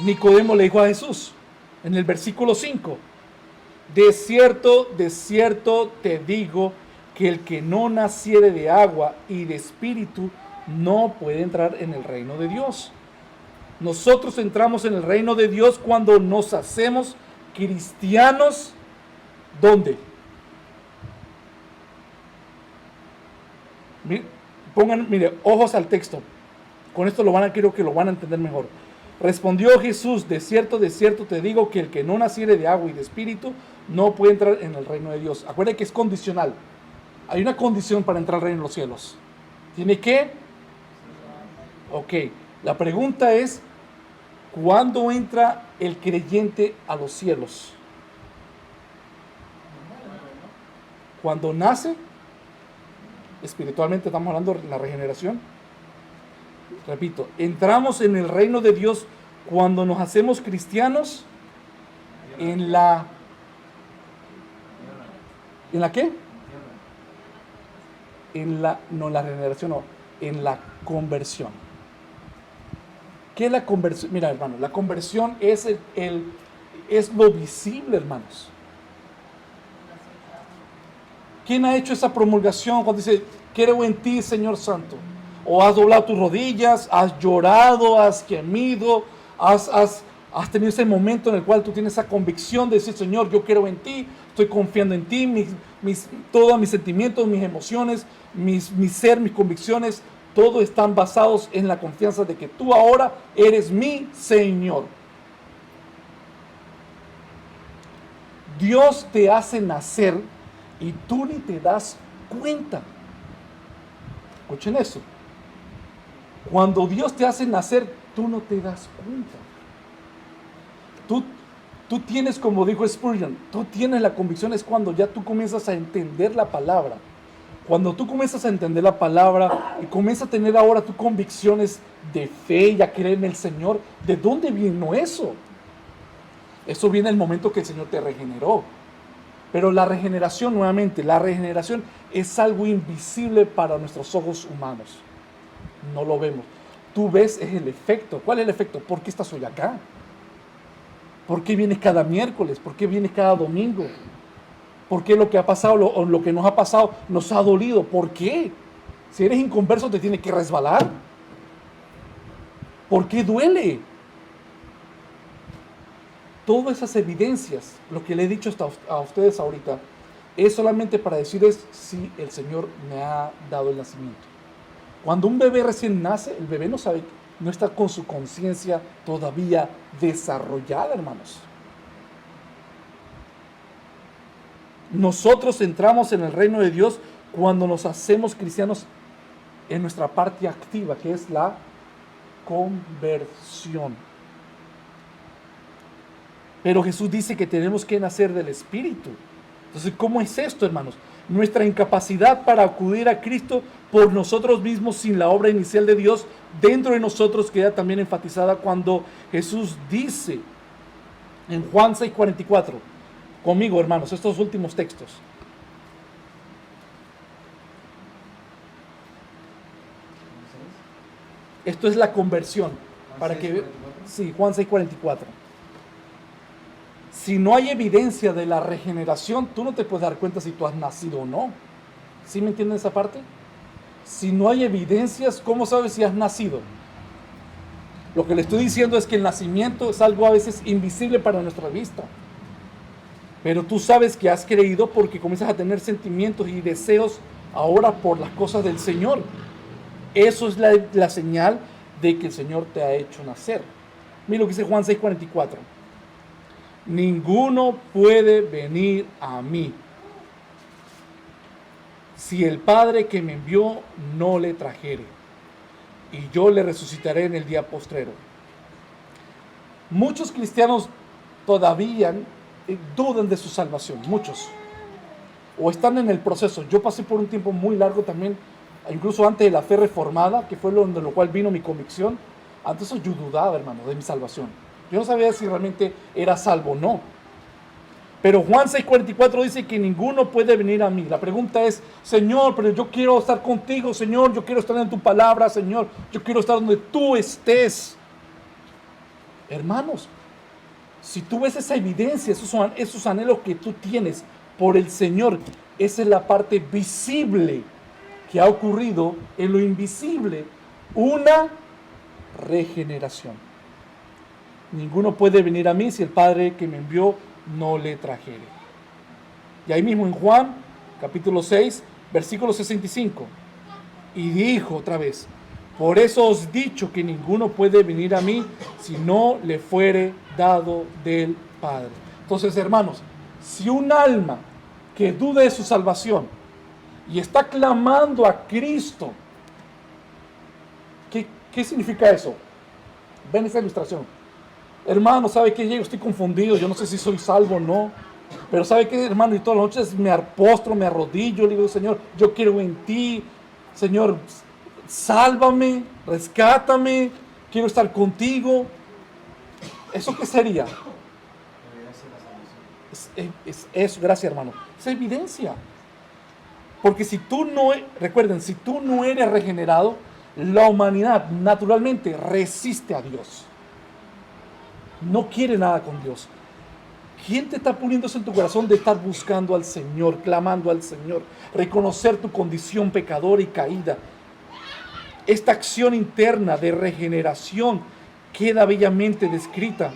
Nicodemo le dijo a Jesús en el versículo 5: de cierto te digo que el que no naciere de agua y de espíritu no puede entrar en el reino de Dios. Nosotros entramos en el reino de Dios cuando nos hacemos cristianos. ¿Dónde? Mire, ojos al texto. Con esto creo que lo van a entender mejor. Respondió Jesús: de cierto te digo que el que no naciere de agua y de espíritu no puede entrar en el reino de Dios. Acuérdense que es condicional. Hay una condición para entrar al reino de los cielos. ¿Tiene que? Ok. La pregunta es, ¿cuándo entra el creyente a los cielos? ¿Cuando nace? Espiritualmente estamos hablando de la regeneración. Repito, entramos en el reino de Dios cuando nos hacemos cristianos ¿en la qué? No, la regeneración no, en la conversión. ¿Qué es la conversión? Mira, hermano, la conversión es lo visible, hermanos. ¿Quién ha hecho esa promulgación cuando dice, creo en ti, Señor Santo? O has doblado tus rodillas, has llorado, has gemido, has tenido ese momento en el cual tú tienes esa convicción de decir, Señor, yo creo en ti, estoy confiando en ti, todos mis sentimientos, mis emociones, mi ser, mis convicciones, todos están basados en la confianza de que tú ahora eres mi Señor. Dios te hace nacer y tú ni te das cuenta. Escuchen eso. Cuando Dios te hace nacer, tú no te das cuenta. Tú tienes, como dijo Spurgeon, tú tienes la convicción, es cuando ya tú comienzas a entender la palabra. Cuando tú comienzas a entender la palabra y comienzas a tener ahora tus convicciones de fe y a creer en el Señor, ¿de dónde vino eso? Eso viene el momento que el Señor te regeneró. Pero la regeneración, nuevamente, la regeneración es algo invisible para nuestros ojos humanos. No lo vemos. Tú ves es el efecto. ¿Cuál es el efecto? ¿Por qué estás hoy acá? ¿Por qué vienes cada miércoles? ¿Por qué vienes cada domingo? ¿Por qué lo que ha pasado o lo que nos ha pasado nos ha dolido? ¿Por qué? Si eres inconverso te tiene que resbalar. ¿Por qué duele? Todas esas evidencias, lo que le he dicho a ustedes ahorita, es solamente para decirles si el Señor me ha dado el nacimiento. Cuando un bebé recién nace, el bebé no sabe no está con su conciencia todavía desarrollada, hermanos. Nosotros entramos en el reino de Dios cuando nos hacemos cristianos en nuestra parte activa, que es la conversión. Pero Jesús dice que tenemos que nacer del Espíritu. Entonces, ¿cómo es esto, hermanos? Nuestra incapacidad para acudir a Cristo por nosotros mismos sin la obra inicial de Dios dentro de nosotros queda también enfatizada cuando Jesús dice en Juan 6:44, conmigo, hermanos, estos últimos textos. Esto es la conversión. Para que, sí, Juan 6:44. Si no hay evidencia de la regeneración, tú no te puedes dar cuenta si tú has nacido o no. ¿Sí me entienden esa parte? Si no hay evidencias, ¿cómo sabes si has nacido? Lo que le estoy diciendo es que el nacimiento es algo a veces invisible para nuestra vista. Pero tú sabes que has creído porque comienzas a tener sentimientos y deseos ahora por las cosas del Señor. Eso es la señal de que el Señor te ha hecho nacer. Mira lo que dice Juan 6:44. Ninguno puede venir a mí si el Padre que me envió no le trajere, y yo le resucitaré en el día postrero. Muchos cristianos todavía dudan de su salvación, muchos, o están en el proceso. Yo pasé por un tiempo muy largo también, incluso antes de la fe reformada, que fue de lo cual vino mi convicción. Antes yo dudaba, hermano, de mi salvación. Yo no sabía si realmente era salvo o no. Pero Juan 6:44 dice que ninguno puede venir a mí. La pregunta es, Señor, pero yo quiero estar contigo, Señor, yo quiero estar en tu palabra, Señor, yo quiero estar donde tú estés. Hermanos, si tú ves esa evidencia, esos anhelos que tú tienes por el Señor, esa es la parte visible que ha ocurrido en lo invisible, una regeneración. Ninguno puede venir a mí si el Padre que me envió no le trajere. Y ahí mismo en Juan, capítulo 6, versículo 65. Y dijo otra vez, por eso os he dicho que ninguno puede venir a mí si no le fuere dado del Padre. Entonces, hermanos, si un alma que duda de su salvación y está clamando a Cristo, ¿qué significa eso? Ven esa ilustración. Hermano, ¿sabe qué? Yo estoy confundido, yo no sé si soy salvo o no. Pero ¿sabe qué, hermano? Y todas las noches me postro, me arrodillo, le digo, Señor, yo quiero en ti. Señor, sálvame, rescátame, quiero estar contigo. ¿Eso qué sería? Eso, gracias, hermano. Es evidencia. Porque si tú no, recuerden, si tú no eres regenerado, la humanidad naturalmente resiste a Dios. No quiere nada con Dios. ¿Quién te está poniendo eso en tu corazón de estar buscando al Señor, clamando al Señor, reconocer tu condición pecadora y caída? Esta acción interna de regeneración queda bellamente descrita.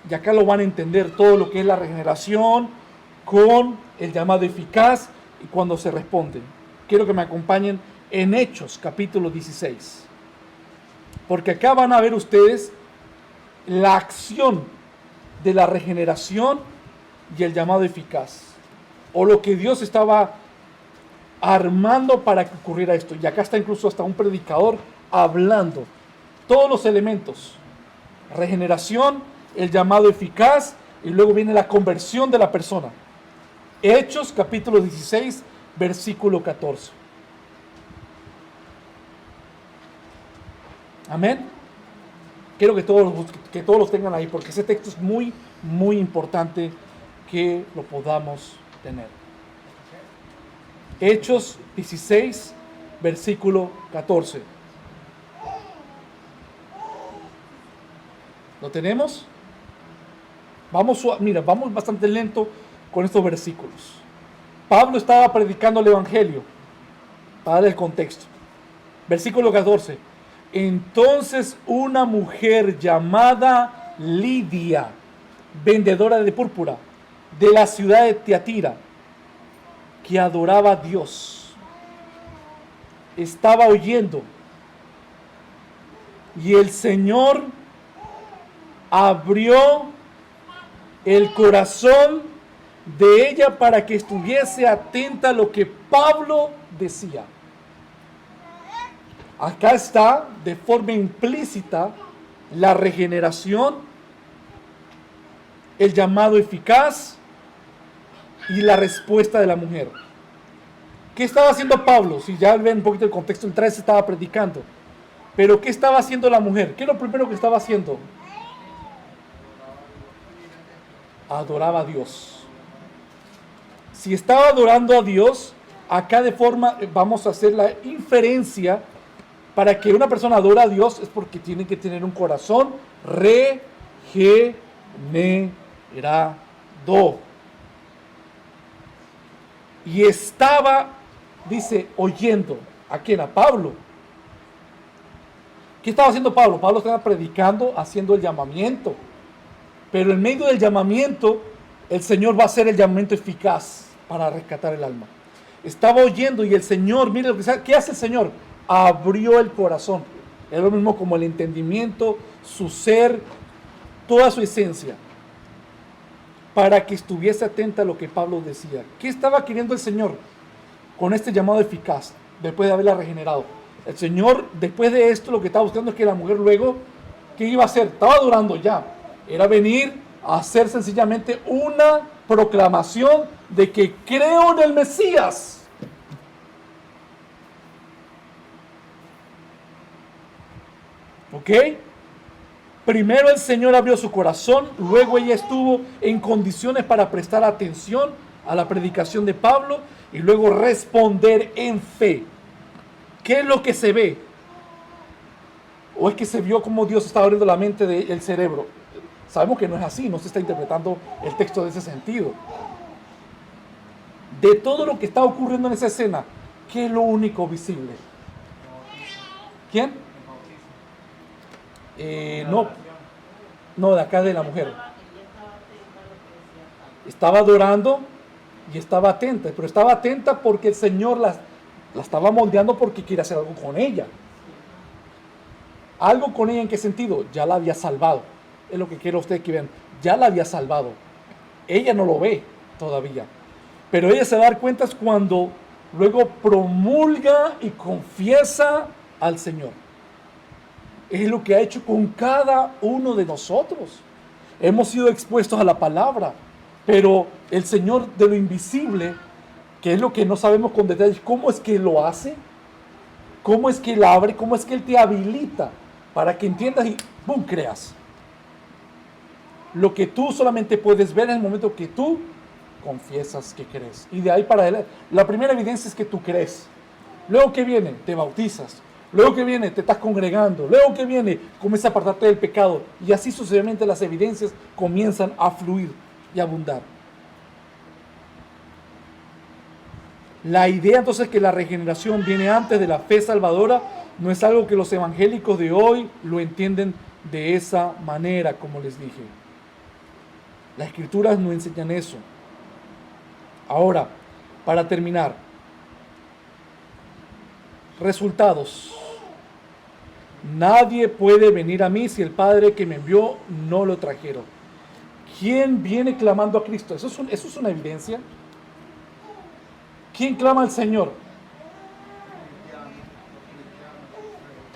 Y acá lo van a entender todo lo que es la regeneración con el llamado eficaz y cuando se responde. Quiero que me acompañen en Hechos, capítulo 16. Porque acá van a ver ustedes la acción de la regeneración y el llamado eficaz, o lo que Dios estaba armando para que ocurriera esto. Y acá está incluso hasta un predicador hablando todos los elementos: regeneración, el llamado eficaz, y luego viene la conversión de la persona. Hechos capítulo 16 versículo 14. Amén. Quiero que todos los tengan ahí, porque ese texto es muy, muy importante que lo podamos tener. Hechos 16, versículo 14. ¿Lo tenemos? Vamos bastante lento con estos versículos. Pablo estaba predicando el Evangelio, para dar el contexto. Versículo 14. Entonces una mujer llamada Lidia, vendedora de púrpura, de la ciudad de Tiatira, que adoraba a Dios, estaba oyendo Y el Señor abrió el corazón de ella para que estuviese atenta a lo que Pablo decía. Acá está de forma implícita la regeneración, el llamado eficaz y la respuesta de la mujer. ¿Qué estaba haciendo Pablo? Si ya ven un poquito el contexto, el 3 estaba predicando. Pero ¿qué estaba haciendo la mujer? ¿Qué es lo primero que estaba haciendo? Adoraba a Dios. Si estaba adorando a Dios, acá de forma, vamos a hacer la inferencia, para que una persona adore a Dios es porque tiene que tener un corazón regenerado. Y estaba, dice, oyendo. ¿A quién? A Pablo. ¿Qué estaba haciendo Pablo? Pablo estaba predicando, haciendo el llamamiento. Pero en medio del llamamiento, el Señor va a hacer el llamamiento eficaz para rescatar el alma. Estaba oyendo y el Señor, mire lo que hace. ¿Qué hace el Señor? Abrió el corazón. Es lo mismo como el entendimiento, su ser, toda su esencia, para que estuviese atenta a lo que Pablo decía. ¿Qué estaba queriendo el Señor con este llamado eficaz después de haberla regenerado? El Señor, después de esto, lo que estaba buscando es que la mujer luego, ¿qué iba a hacer? Estaba adorando ya. Era venir a hacer sencillamente una proclamación de que creo en el Mesías. ¿Ok? Primero el Señor abrió su corazón, luego ella estuvo en condiciones para prestar atención a la predicación de Pablo y luego responder en fe. ¿Qué es lo que se ve? ¿O es que se vio como Dios estaba abriendo la mente del cerebro? Sabemos que no es así, no se está interpretando el texto de ese sentido. De todo lo que está ocurriendo en esa escena, ¿qué es lo único visible? ¿Quién? No, de acá de la mujer. Estaba adorando y estaba atenta, pero estaba atenta porque el Señor la estaba moldeando porque quiere hacer algo con ella. ¿Algo con ella en qué sentido? Ya la había salvado. Es lo que quiero ustedes que vean. Ya la había salvado. Ella no lo ve todavía. Pero ella se va a dar cuenta cuando luego promulga y confiesa al Señor. Es lo que ha hecho con cada uno de nosotros. Hemos sido expuestos a la palabra, pero el Señor de lo invisible, que es lo que no sabemos con detalles, ¿cómo es que lo hace? ¿Cómo es que Él abre? ¿Cómo es que Él te habilita para que entiendas y ¡pum! Creas? Lo que tú solamente puedes ver en el momento que tú confiesas que crees. Y de ahí para adelante, la primera evidencia es que tú crees. Luego que viene, te bautizas. Luego que viene, te estás congregando. Luego que viene, comienzas a apartarte del pecado. Y así sucesivamente las evidencias comienzan a fluir y a abundar. La idea entonces que la regeneración viene antes de la fe salvadora no es algo que los evangélicos de hoy lo entienden de esa manera, como les dije. Las escrituras no enseñan eso. Ahora, para terminar, resultados. Nadie puede venir a mí si el Padre que me envió no lo trajera. ¿Quién viene clamando a Cristo? ¿Eso es una evidencia? ¿Quién clama al Señor?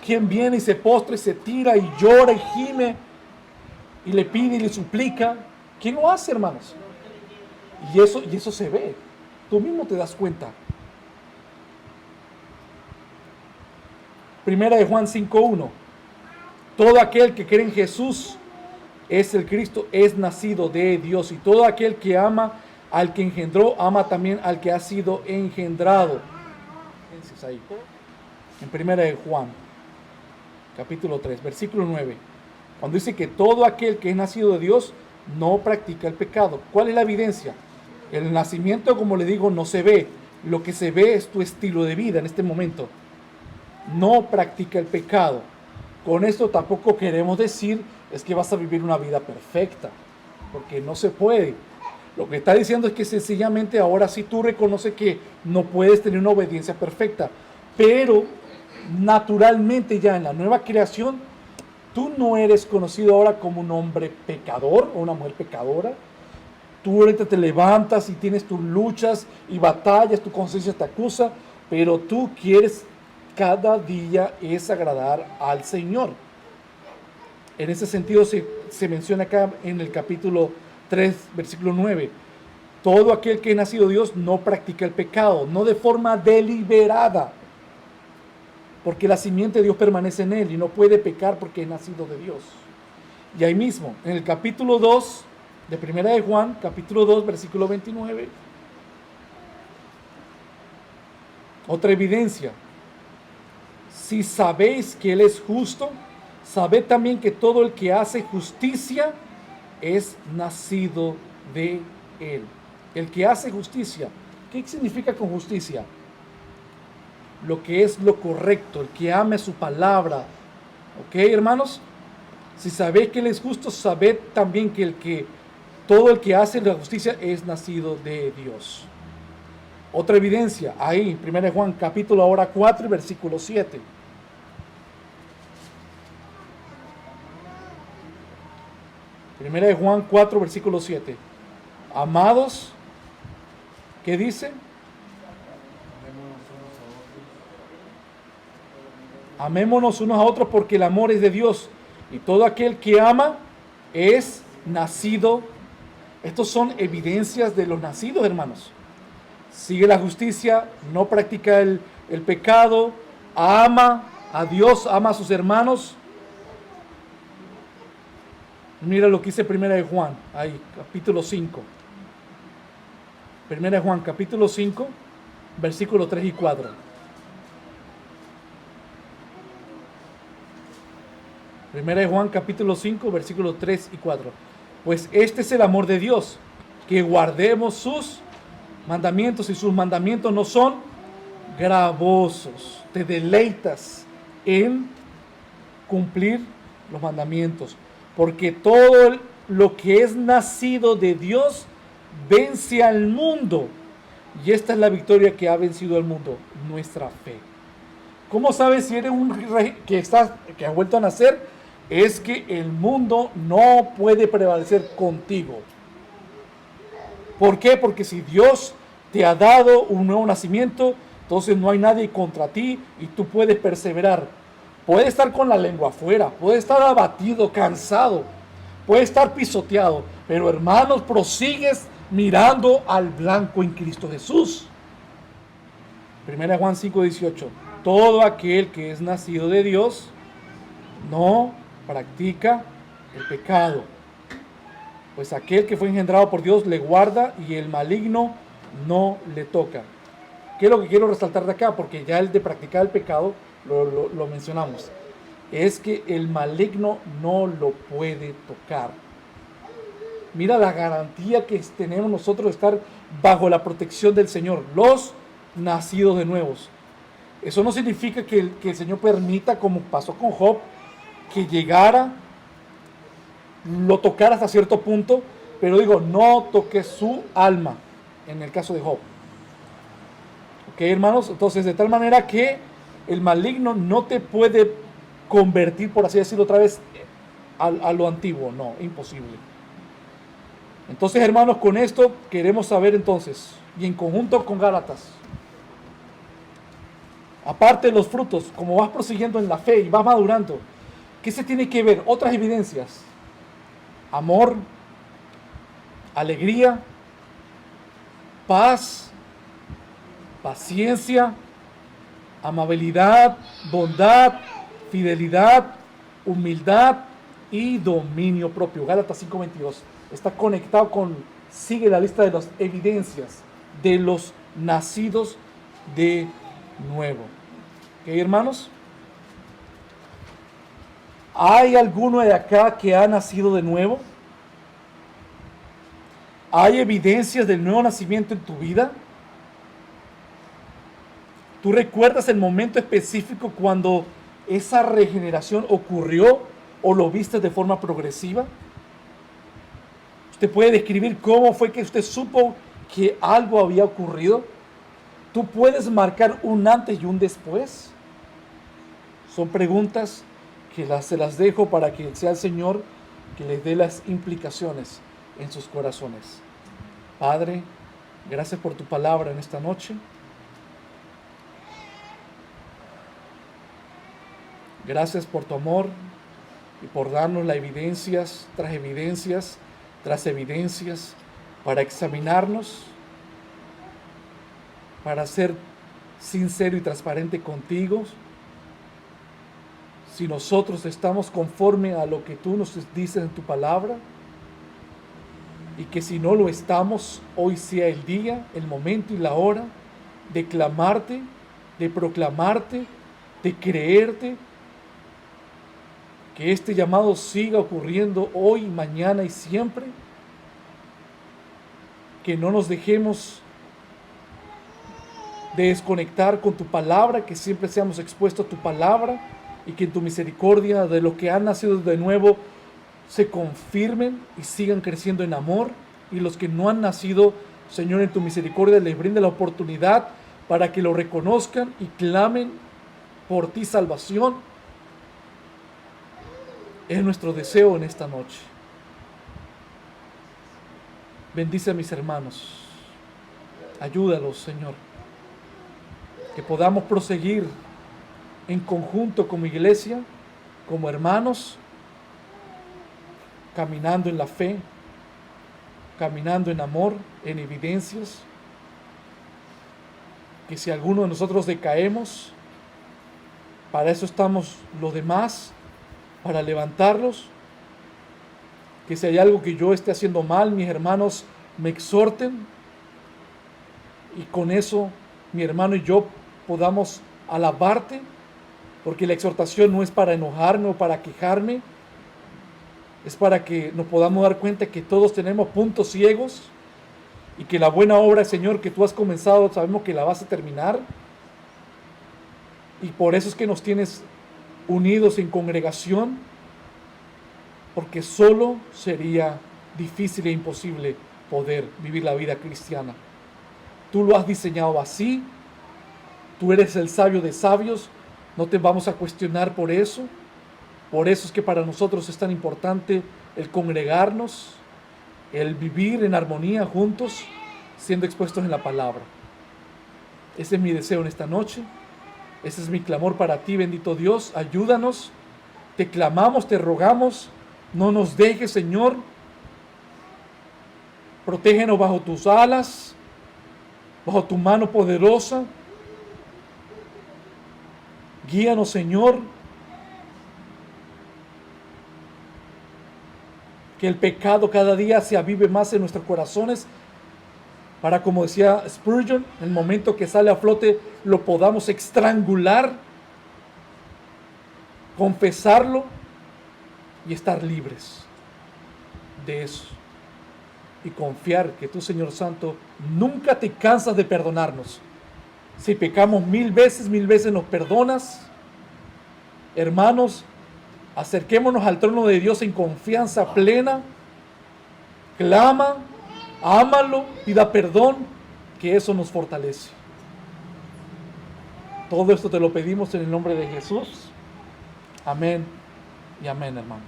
¿Quién viene y se postra y se tira y llora y gime y le pide y le suplica? ¿Quién lo hace, hermanos? Y eso se ve. Tú mismo te das cuenta. Primera de Juan 5:1. Todo aquel que cree en Jesús es el Cristo, es nacido de Dios. Y todo aquel que ama al que engendró, ama también al que ha sido engendrado. Ahí. En Primera de Juan, capítulo 3, versículo 9. Cuando dice que todo aquel que es nacido de Dios no practica el pecado. ¿Cuál es la evidencia? El nacimiento, como le digo, no se ve. Lo que se ve es tu estilo de vida en este momento. No practica el pecado. Con esto tampoco queremos decir es que vas a vivir una vida perfecta, porque no se puede. Lo que está diciendo es que sencillamente ahora sí tú reconoces que no puedes tener una obediencia perfecta, pero naturalmente ya en la nueva creación tú no eres conocido ahora como un hombre pecador o una mujer pecadora. Tú ahorita te levantas y tienes tus luchas y batallas, tu conciencia te acusa, pero tú quieres cada día es agradar al Señor. En ese sentido se menciona acá en el capítulo 3, versículo 9. Todo aquel que es nacido de Dios no practica el pecado, no de forma deliberada, porque la simiente de Dios permanece en él y no puede pecar porque es nacido de Dios. Y ahí mismo, en el capítulo 2 de Primera de Juan, capítulo 2, versículo 29, otra evidencia. Si sabéis que Él es justo, sabed también que todo el que hace justicia es nacido de Él. El que hace justicia, ¿qué significa con justicia? Lo que es lo correcto, el que ame su palabra. ¿Ok, hermanos? Si sabéis que Él es justo, sabed también que todo el que hace la justicia es nacido de Dios. Otra evidencia, ahí, 1 Juan capítulo ahora 4 y versículo 7. Primera de Juan 4, versículo 7. Amados, ¿qué dice? Amémonos unos a otros porque el amor es de Dios. Y todo aquel que ama es nacido. Estos son evidencias de los nacidos, hermanos. Sigue la justicia, no practica el pecado, ama a Dios, ama a sus hermanos. Mira lo que dice Primera de Juan, ahí, capítulo 5. Primera de Juan, capítulo 5, versículos 3 y 4. Primera de Juan, capítulo 5, versículos 3 y 4. Pues este es el amor de Dios, que guardemos sus mandamientos, y sus mandamientos no son gravosos. Te deleitas en cumplir los mandamientos, porque todo lo que es nacido de Dios vence al mundo, y esta es la victoria que ha vencido al mundo, nuestra fe. ¿Cómo sabes si eres un rey que ha vuelto a nacer? Es que el mundo no puede prevalecer contigo. ¿Por qué? Porque si Dios te ha dado un nuevo nacimiento, entonces no hay nadie contra ti y tú puedes perseverar. Puedes estar con la lengua afuera, puedes estar abatido, cansado, puedes estar pisoteado, pero hermanos, prosigues mirando al blanco en Cristo Jesús. 1 Juan 5:18. Todo aquel que es nacido de Dios no practica el pecado, pues aquel que fue engendrado por Dios le guarda y el maligno no le toca. ¿Qué es lo que quiero resaltar de acá? Porque ya el de practicar el pecado lo mencionamos. Es que el maligno no lo puede tocar. Mira la garantía que tenemos nosotros de estar bajo la protección del Señor, los nacidos de nuevos. Eso no significa que el Señor permita, como pasó con Job, que llegara, lo tocara hasta cierto punto, pero digo, no toque su alma, en el caso de Job. Ok, hermanos, entonces de tal manera que el maligno no te puede convertir, por así decirlo otra vez, a lo antiguo, no, imposible. Entonces, hermanos, con esto queremos saber entonces, y en conjunto con Gálatas, aparte de los frutos, como vas prosiguiendo en la fe y vas madurando, ¿qué se tiene que ver? Otras evidencias: amor, alegría, paz, paciencia, amabilidad, bondad, fidelidad, humildad y dominio propio. Gálatas 5:22 está conectado sigue la lista de las evidencias de los nacidos de nuevo. ¿Ok, hermanos? ¿Hay alguno de acá que ha nacido de nuevo? ¿Hay evidencias del nuevo nacimiento en tu vida? ¿Tú recuerdas el momento específico cuando esa regeneración ocurrió o lo viste de forma progresiva? ¿Usted puede describir cómo fue que usted supo que algo había ocurrido? ¿Tú puedes marcar un antes y un después? Son preguntas se las dejo para que sea el Señor que les dé las implicaciones en sus corazones. Padre, gracias por tu palabra en esta noche. Gracias por tu amor y por darnos las evidencias tras evidencias para examinarnos, para ser sincero y transparente contigo. Si nosotros estamos conforme a lo que tú nos dices en tu palabra, y que si no lo estamos, hoy sea el día, el momento y la hora de clamarte, de proclamarte, de creerte, que este llamado siga ocurriendo hoy, mañana y siempre, que no nos dejemos de desconectar con tu palabra, que siempre seamos expuestos a tu palabra y que en tu misericordia de lo que han nacido de nuevo se confirmen y sigan creciendo en amor, y los que no han nacido, Señor, en tu misericordia les brinde la oportunidad para que lo reconozcan y clamen por ti salvación. Es nuestro deseo en esta noche. Bendice a mis hermanos. Ayúdalos, Señor. Que podamos proseguir en conjunto como iglesia, como hermanos, caminando en la fe, caminando en amor, en evidencias. Que si alguno de nosotros decaemos, para eso estamos los demás, para levantarlos. Que si hay algo que yo esté haciendo mal, mis hermanos me exhorten, y con eso mi hermano y yo podamos alabarte, porque la exhortación no es para enojarme o para quejarme, es para que nos podamos dar cuenta que todos tenemos puntos ciegos y que la buena obra, Señor, que tú has comenzado, sabemos que la vas a terminar, y por eso es que nos tienes unidos en congregación, porque solo sería difícil e imposible poder vivir la vida cristiana. Tú lo has diseñado así, tú eres el sabio de sabios, no te vamos a cuestionar por eso. Por eso es que para nosotros es tan importante el congregarnos, el vivir en armonía juntos, siendo expuestos en la palabra. Ese es mi deseo en esta noche, ese es mi clamor para ti, bendito Dios. Ayúdanos, te clamamos, te rogamos, no nos dejes, Señor. Protégenos bajo tus alas, bajo tu mano poderosa. Guíanos, Señor. Que el pecado cada día se avive más en nuestros corazones, para, como decía Spurgeon, en el momento que sale a flote lo podamos estrangular, confesarlo y estar libres de eso. Y confiar que tú, Señor Santo, nunca te cansas de perdonarnos. Si pecamos 1000 veces nos perdonas. Hermanos, acerquémonos al trono de Dios en confianza plena. Clama, ámalo, pida perdón, que eso nos fortalece. Todo esto te lo pedimos en el nombre de Jesús. Amén y amén, hermanos.